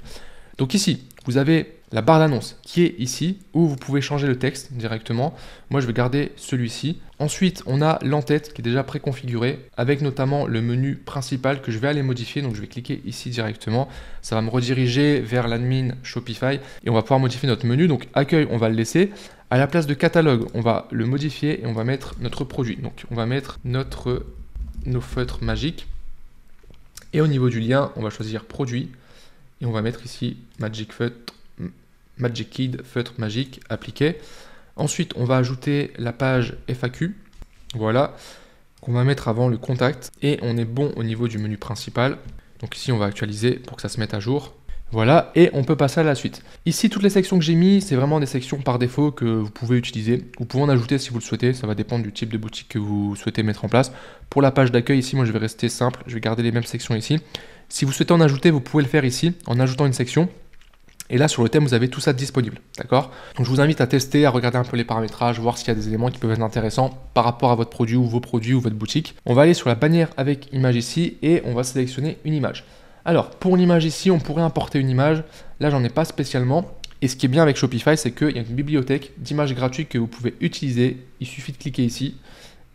Donc ici, vous avez la barre d'annonce qui est ici, où vous pouvez changer le texte directement. Moi, je vais garder celui-ci. Ensuite, on a l'entête qui est déjà préconfigurée, avec notamment le menu principal que je vais aller modifier. Donc, je vais cliquer ici directement. Ça va me rediriger vers l'admin Shopify et on va pouvoir modifier notre menu. Donc, accueil, on va le laisser. À la place de catalogue, on va le modifier et on va mettre notre produit. Donc, on va mettre nos feutres magiques. Et au niveau du lien, on va choisir produit. Et on va mettre ici Magic Kid, feutre magique, appliqué. Ensuite, on va ajouter la page FAQ, voilà, qu'on va mettre avant le contact. Et on est bon au niveau du menu principal. Donc ici, on va actualiser pour que ça se mette à jour. Voilà, et on peut passer à la suite. Ici, toutes les sections que j'ai mis, c'est vraiment des sections par défaut que vous pouvez utiliser. Vous pouvez en ajouter si vous le souhaitez, ça va dépendre du type de boutique que vous souhaitez mettre en place. Pour la page d'accueil, ici, moi, je vais rester simple. Je vais garder les mêmes sections ici. Si vous souhaitez en ajouter, vous pouvez le faire ici, en ajoutant une section. Et là, sur le thème, vous avez tout ça disponible, d'accord? Donc, je vous invite à tester, à regarder un peu les paramétrages, voir s'il y a des éléments qui peuvent être intéressants par rapport à votre produit ou vos produits ou votre boutique. On va aller sur la bannière avec image ici et on va sélectionner une image. Alors, pour l'image ici, on pourrait importer une image. Là, j'en ai pas spécialement. Et ce qui est bien avec Shopify, c'est qu'il y a une bibliothèque d'images gratuites que vous pouvez utiliser. Il suffit de cliquer ici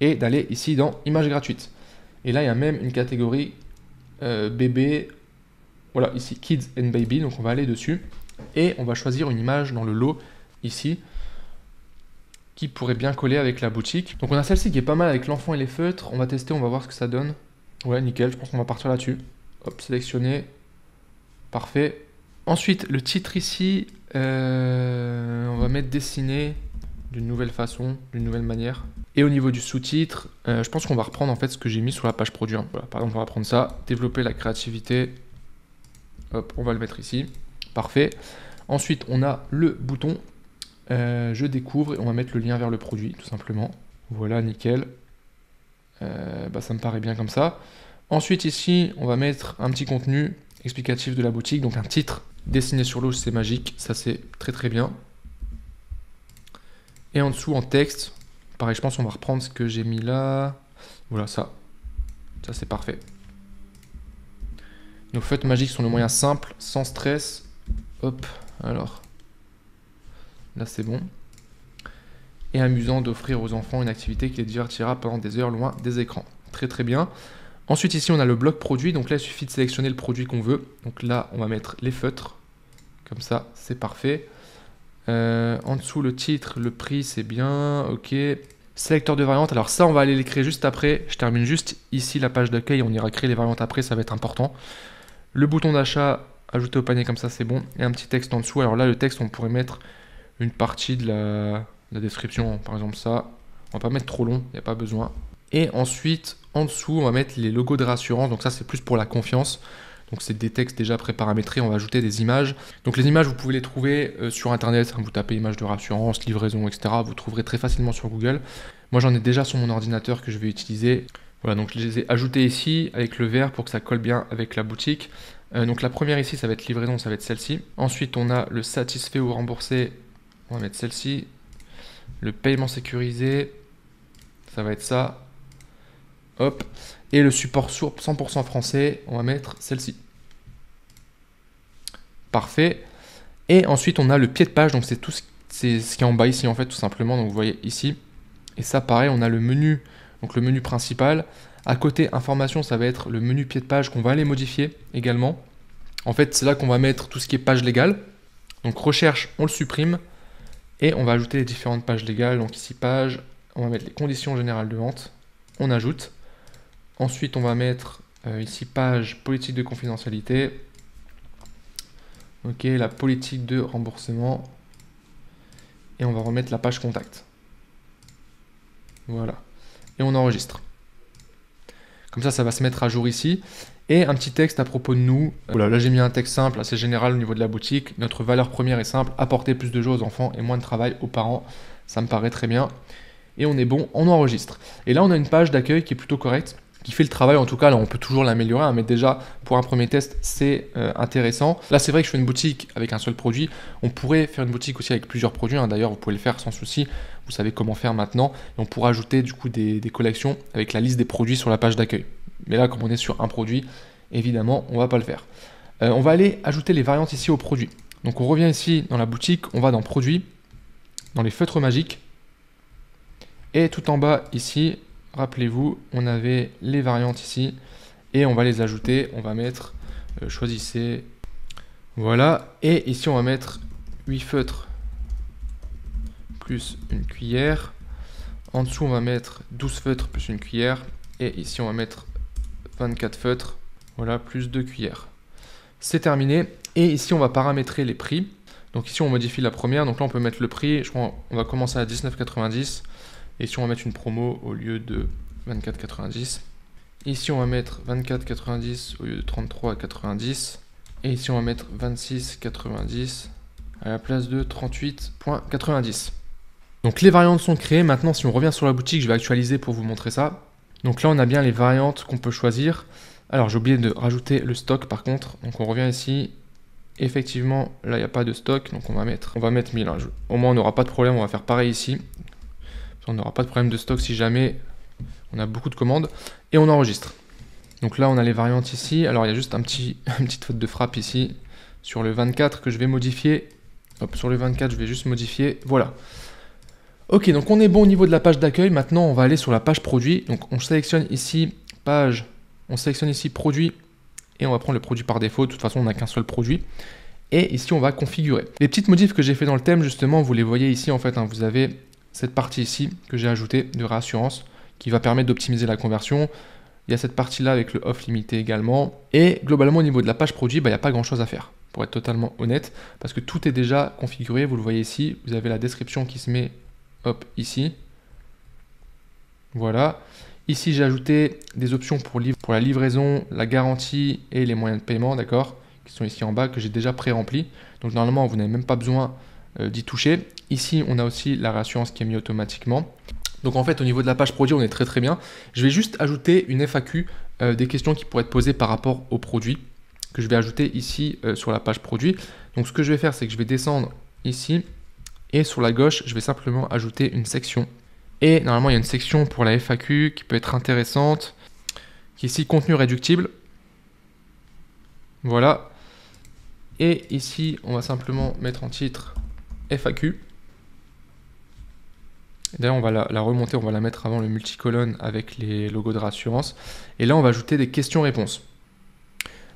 et d'aller ici dans images gratuites. Et là, il y a même une catégorie bébé. Voilà, ici, Kids and Baby. Donc, on va aller dessus. Et on va choisir une image dans le lot ici qui pourrait bien coller avec la boutique. Donc, on a celle-ci qui est pas mal avec l'enfant et les feutres. On va tester, on va voir ce que ça donne. Ouais, nickel, je pense qu'on va partir là-dessus. Hop, sélectionner. Parfait. Ensuite, le titre ici, on va mettre dessiné d'une nouvelle façon, d'une nouvelle manière. Et au niveau du sous-titre, je pense qu'on va reprendre en fait ce que j'ai mis sur la page produit. Voilà, par exemple, on va prendre ça, développer la créativité. Hop, on va le mettre ici. Parfait. Ensuite, on a le bouton je découvre et on va mettre le lien vers le produit, tout simplement. Voilà, nickel. Ça me paraît bien comme ça. Ensuite, ici, on va mettre un petit contenu explicatif de la boutique, donc un titre dessiné sur l'eau, c'est magique. Ça, c'est très très bien. Et en dessous, en texte, pareil, je pense qu'on va reprendre ce que j'ai mis là. Voilà, ça. Ça, c'est parfait. Nos feutres magiques sont le moyen simple, sans stress. Hop, alors. Là, c'est bon. Et amusant d'offrir aux enfants une activité qui les divertira pendant des heures loin des écrans. Très très bien. Ensuite, ici, on a le bloc produit. Donc là, il suffit de sélectionner le produit qu'on veut. Donc là, on va mettre les feutres. Comme ça, c'est parfait. En dessous, le titre, le prix, c'est bien. Ok. Sélecteur de variantes. Alors ça, on va aller les créer juste après. Je termine juste ici la page d'accueil. On ira créer les variantes après. Ça va être important. Le bouton d'achat, ajouter au panier comme ça, c'est bon. Et un petit texte en dessous. Alors là, le texte, on pourrait mettre une partie de la description. Par exemple ça. On va pas mettre trop long. Il n'y a pas besoin. Et ensuite, en dessous, on va mettre les logos de réassurance. Donc ça, c'est plus pour la confiance. Donc c'est des textes déjà préparamétrés, on va ajouter des images. Donc les images, vous pouvez les trouver sur Internet, vous tapez images de rassurance, livraison, etc. Vous trouverez très facilement sur Google. Moi j'en ai déjà sur mon ordinateur que je vais utiliser. Voilà, donc je les ai ajoutées ici avec le vert pour que ça colle bien avec la boutique. Donc la première ici, ça va être livraison, ça va être celle-ci. Ensuite, on a le satisfait ou remboursé, on va mettre celle-ci. Le paiement sécurisé, ça va être ça. Hop. Et le support 100% français, on va mettre celle-ci. Parfait. Et ensuite, on a le pied de page. Donc, c'est tout ce qui est en bas ici, en fait, tout simplement. Donc, vous voyez ici. Et ça, pareil, on a le menu. Donc, le menu principal. À côté, information, ça va être le menu pied de page qu'on va aller modifier également. En fait, c'est là qu'on va mettre tout ce qui est page légale. Donc, recherche, on le supprime. Et on va ajouter les différentes pages légales. Donc, ici, page. On va mettre les conditions générales de vente. On ajoute. Ensuite, on va mettre ici page politique de confidentialité. Ok, la politique de remboursement. Et on va remettre la page contact. Voilà. Et on enregistre. Comme ça va se mettre à jour ici. Et un petit texte à propos de nous. Voilà, là j'ai mis un texte simple, assez général au niveau de la boutique. Notre valeur première est simple, apporter plus de joie aux enfants et moins de travail aux parents. Ça me paraît très bien. Et on est bon, on enregistre. Et là on a une page d'accueil qui est plutôt correcte, qui fait le travail. En tout cas, là on peut toujours l'améliorer, hein, mais déjà pour un premier test c'est intéressant. Là c'est vrai que je fais une boutique avec un seul produit. On pourrait faire une boutique aussi avec plusieurs produits, hein. D'ailleurs vous pouvez le faire sans souci. Vous savez comment faire maintenant. Et on pourra ajouter du coup des collections avec la liste des produits sur la page d'accueil. Mais là comme on est sur un produit, évidemment on va pas le faire. On va aller ajouter les variantes ici au produit. Donc on revient ici dans la boutique, on va dans produits, dans les feutres magiques. Et tout en bas ici, rappelez-vous, on avait les variantes ici et on va les ajouter. On va mettre, choisissez, voilà. Et ici, on va mettre 8 feutres plus une cuillère. En dessous, on va mettre 12 feutres plus une cuillère. Et ici, on va mettre 24 feutres, voilà, plus 2 cuillères. C'est terminé. Et ici, on va paramétrer les prix. Donc ici, on modifie la première. Donc là, on peut mettre le prix. Je crois on va commencer à 19,90 €. Et ici, on va mettre une promo au lieu de 24,90 €. Ici, on va mettre 24,90 € au lieu de 33,90 €. Et ici, on va mettre 26,90 € à la place de 38,90 €. Donc, les variantes sont créées. Maintenant, si on revient sur la boutique, je vais actualiser pour vous montrer ça. Donc là, on a bien les variantes qu'on peut choisir. Alors, j'ai oublié de rajouter le stock par contre. Donc, on revient ici. Effectivement, là, il n'y a pas de stock. Donc, on va mettre 1000. Hein. Au moins, on n'aura pas de problème. On va faire pareil ici. On n'aura pas de problème de stock si jamais on a beaucoup de commandes. Et on enregistre. Donc là, on a les variantes ici. Alors, il y a juste une petite faute de frappe ici sur le 24 que je vais modifier. Hop, sur le 24, je vais juste modifier. Voilà. Ok, donc on est bon au niveau de la page d'accueil. Maintenant, on va aller sur la page produit. Donc, on sélectionne ici page. On sélectionne ici produit. Et on va prendre le produit par défaut. De toute façon, on n'a qu'un seul produit. Et ici, on va configurer. Les petites modifs que j'ai fait dans le thème, justement, vous les voyez ici en fait. Hein, vous avez cette partie ici que j'ai ajoutée de réassurance qui va permettre d'optimiser la conversion. Il y a cette partie-là avec le off limité également. Et globalement, au niveau de la page produit, il n'y a pas grand-chose à faire, pour être totalement honnête, parce que tout est déjà configuré. Vous le voyez ici, vous avez la description qui se met hop, ici. Voilà. Ici, j'ai ajouté des options pour la livraison, la garantie et les moyens de paiement, d'accord, qui sont ici en bas, que j'ai déjà pré-remplis. Donc normalement, vous n'avez même pas besoin d'y toucher. Ici, on a aussi la réassurance qui est mise automatiquement. Donc en fait, au niveau de la page produit, on est très très bien. Je vais juste ajouter une FAQ, des questions qui pourraient être posées par rapport au produit, que je vais ajouter ici sur la page produit. Donc ce que je vais faire, c'est que je vais descendre ici, et sur la gauche, je vais simplement ajouter une section. Et normalement, il y a une section pour la FAQ qui peut être intéressante, qui est ici contenu réductible. Voilà. Et ici, on va simplement mettre en titre FAQ. D'ailleurs, on va la remonter, on va la mettre avant le multicolonne avec les logos de réassurance. Et là, on va ajouter des questions-réponses.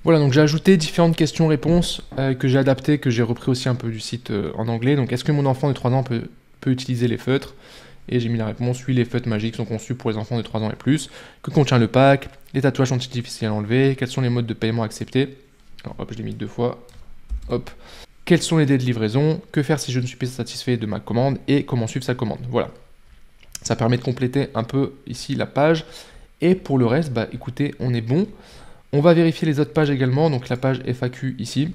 Voilà, donc j'ai ajouté différentes questions-réponses que j'ai adaptées, que j'ai repris aussi un peu du site en anglais. Donc, est-ce que mon enfant de 3 ans peut utiliser les feutres? Et j'ai mis la réponse, oui, les feutres magiques sont conçus pour les enfants de 3 ans et plus. Que contient le pack? Les tatouages sont-ils difficiles à enlever? Quels sont les modes de paiement acceptés? Alors, hop, je l'ai mis 2 fois. Hop. Quels sont les délais de livraison? Que faire si je ne suis pas satisfait de ma commande? Et comment suivre sa commande? Voilà. Ça permet de compléter un peu ici la page. Et pour le reste, bah écoutez, on est bon. On va vérifier les autres pages également. Donc la page FAQ ici,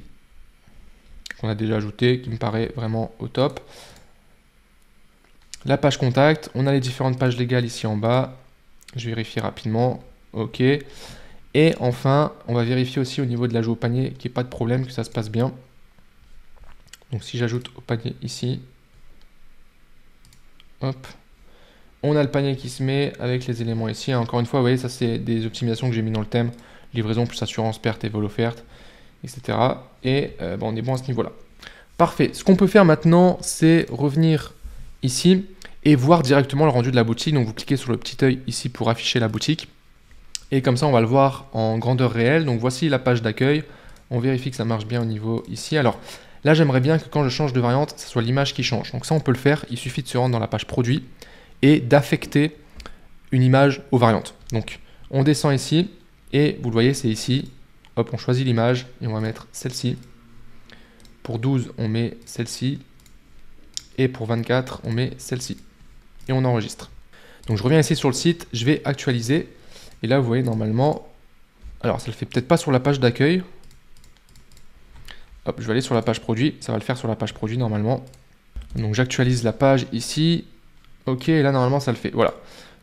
qu'on a déjà ajoutée, qui me paraît vraiment au top. La page contact, on a les différentes pages légales ici en bas. Je vérifie rapidement. OK. Et enfin, on va vérifier aussi au niveau de l'ajout au panier qu'il n'y ait pas de problème, que ça se passe bien. Donc si j'ajoute au panier ici, hop, on a le panier qui se met avec les éléments ici. Encore une fois, vous voyez, ça c'est des optimisations que j'ai mis dans le thème. Livraison plus assurance, perte et vol offerte, etc. Et on est bon à ce niveau-là. Parfait. Ce qu'on peut faire maintenant, c'est revenir ici et voir directement le rendu de la boutique. Donc vous cliquez sur le petit œil ici pour afficher la boutique. Et comme ça, on va le voir en grandeur réelle. Donc voici la page d'accueil. On vérifie que ça marche bien au niveau ici. Alors là, j'aimerais bien que quand je change de variante, ce soit l'image qui change. Donc ça, on peut le faire. Il suffit de se rendre dans la page produit et d'affecter une image aux variantes. Donc on descend ici et vous le voyez, c'est ici. Hop, on choisit l'image et on va mettre celle-ci. Pour 12, on met celle-ci. Et pour 24, on met celle-ci. Et on enregistre. Donc je reviens ici sur le site, je vais actualiser. Et là, vous voyez normalement, alors ça ne le fait peut-être pas sur la page d'accueil. Hop, je vais aller sur la page produit, ça va le faire sur la page produit normalement. Donc j'actualise la page ici. OK, et là normalement ça le fait. Voilà.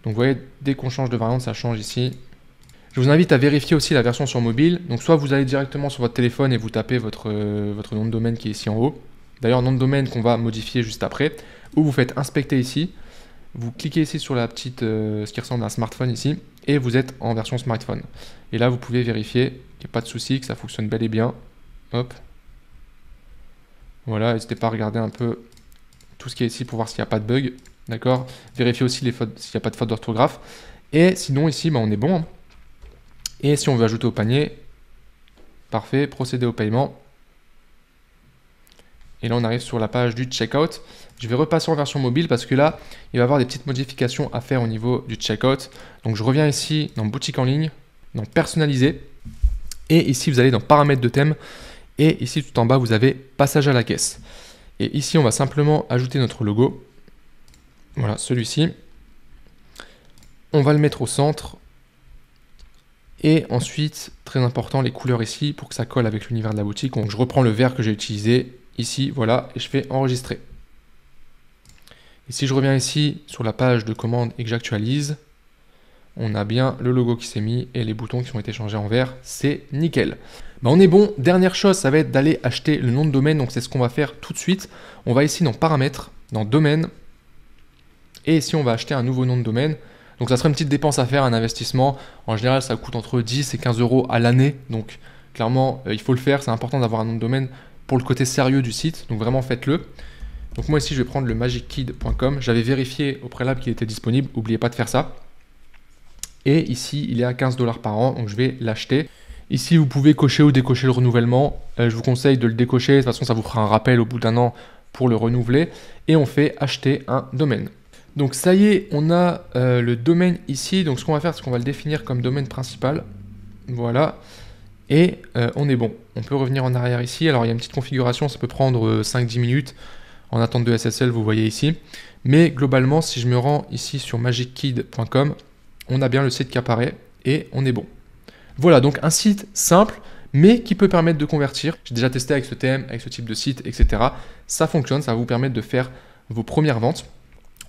Donc vous voyez, dès qu'on change de variante, ça change ici. Je vous invite à vérifier aussi la version sur mobile. Donc soit vous allez directement sur votre téléphone et vous tapez votre nom de domaine qui est ici en haut. D'ailleurs, nom de domaine qu'on va modifier juste après. Ou vous faites inspecter ici. Vous cliquez ici sur la petite, ce qui ressemble à un smartphone ici. Et vous êtes en version smartphone. Et là, vous pouvez vérifier qu'il n'y a pas de souci, que ça fonctionne bel et bien. Hop. Voilà, n'hésitez pas à regarder un peu tout ce qui est ici pour voir s'il n'y a pas de bug. D'accord. Vérifiez aussi les fautes, s'il n'y a pas de faute d'orthographe. Et sinon, ici, on est bon. Hein. Et si on veut ajouter au panier, parfait, procéder au paiement. Et là, on arrive sur la page du checkout. Je vais repasser en version mobile parce que là, il va y avoir des petites modifications à faire au niveau du checkout. Donc, je reviens ici dans boutique en ligne, dans personnaliser. Et ici, vous allez dans paramètres de thème. Et ici, tout en bas, vous avez passage à la caisse. Et ici, on va simplement ajouter notre logo. Voilà, celui-ci. On va le mettre au centre. Et ensuite, très important, les couleurs ici pour que ça colle avec l'univers de la boutique. Donc, je reprends le vert que j'ai utilisé ici, voilà, et je fais enregistrer. Et si je reviens ici sur la page de commande et que j'actualise, on a bien le logo qui s'est mis et les boutons qui ont été changés en vert, c'est nickel. Ben, on est bon. Dernière chose, ça va être d'aller acheter le nom de domaine, donc c'est ce qu'on va faire tout de suite. On va ici dans paramètres, dans domaine, et ici on va acheter un nouveau nom de domaine. Donc ça serait une petite dépense à faire, un investissement. En général, ça coûte entre 10 et 15 euros à l'année, donc clairement, il faut le faire. C'est important d'avoir un nom de domaine pour le côté sérieux du site, donc vraiment faites-le. Donc moi ici, je vais prendre le magickid.com. J'avais vérifié au préalable qu'il était disponible, n'oubliez pas de faire ça. Et ici, il est à 15 $ par an, donc je vais l'acheter. Ici, vous pouvez cocher ou décocher le renouvellement. Je vous conseille de le décocher, de toute façon, ça vous fera un rappel au bout d'un an pour le renouveler. Et on fait acheter un domaine. Donc ça y est, on a le domaine ici. Donc ce qu'on va faire, c'est qu'on va le définir comme domaine principal. Voilà. Et on est bon. On peut revenir en arrière ici. Alors il y a une petite configuration, ça peut prendre 5-10 minutes en attente de SSL, vous voyez ici. Mais globalement, si je me rends ici sur magickid.com, on a bien le site qui apparaît et on est bon. Voilà, donc un site simple, mais qui peut permettre de convertir. J'ai déjà testé avec ce thème, avec ce type de site, etc. Ça fonctionne, ça va vous permettre de faire vos premières ventes.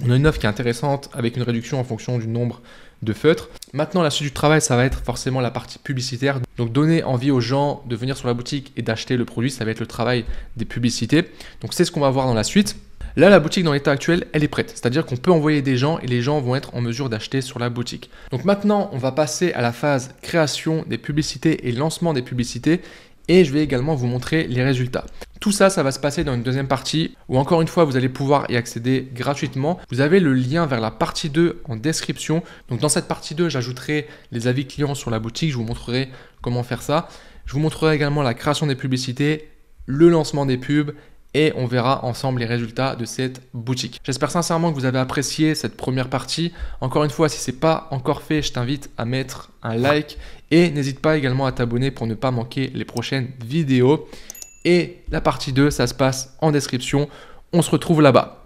On a une offre qui est intéressante avec une réduction en fonction du nombre de feutres. Maintenant, la suite du travail, ça va être forcément la partie publicitaire. Donc, donner envie aux gens de venir sur la boutique et d'acheter le produit, ça va être le travail des publicités. Donc, c'est ce qu'on va voir dans la suite. Là, la boutique dans l'état actuel, elle est prête. C'est-à-dire qu'on peut envoyer des gens et les gens vont être en mesure d'acheter sur la boutique. Donc maintenant, on va passer à la phase création des publicités et lancement des publicités. Et je vais également vous montrer les résultats. Tout ça, ça va se passer dans une deuxième partie où encore une fois, vous allez pouvoir y accéder gratuitement. Vous avez le lien vers la partie 2 en description. Donc dans cette partie 2, j'ajouterai les avis clients sur la boutique. Je vous montrerai comment faire ça. Je vous montrerai également la création des publicités, le lancement des pubs et on verra ensemble les résultats de cette boutique. J'espère sincèrement que vous avez apprécié cette première partie. Encore une fois, si ce n'est pas encore fait, je t'invite à mettre un like et n'hésite pas également à t'abonner pour ne pas manquer les prochaines vidéos. Et la partie 2, ça se passe en description. On se retrouve là-bas.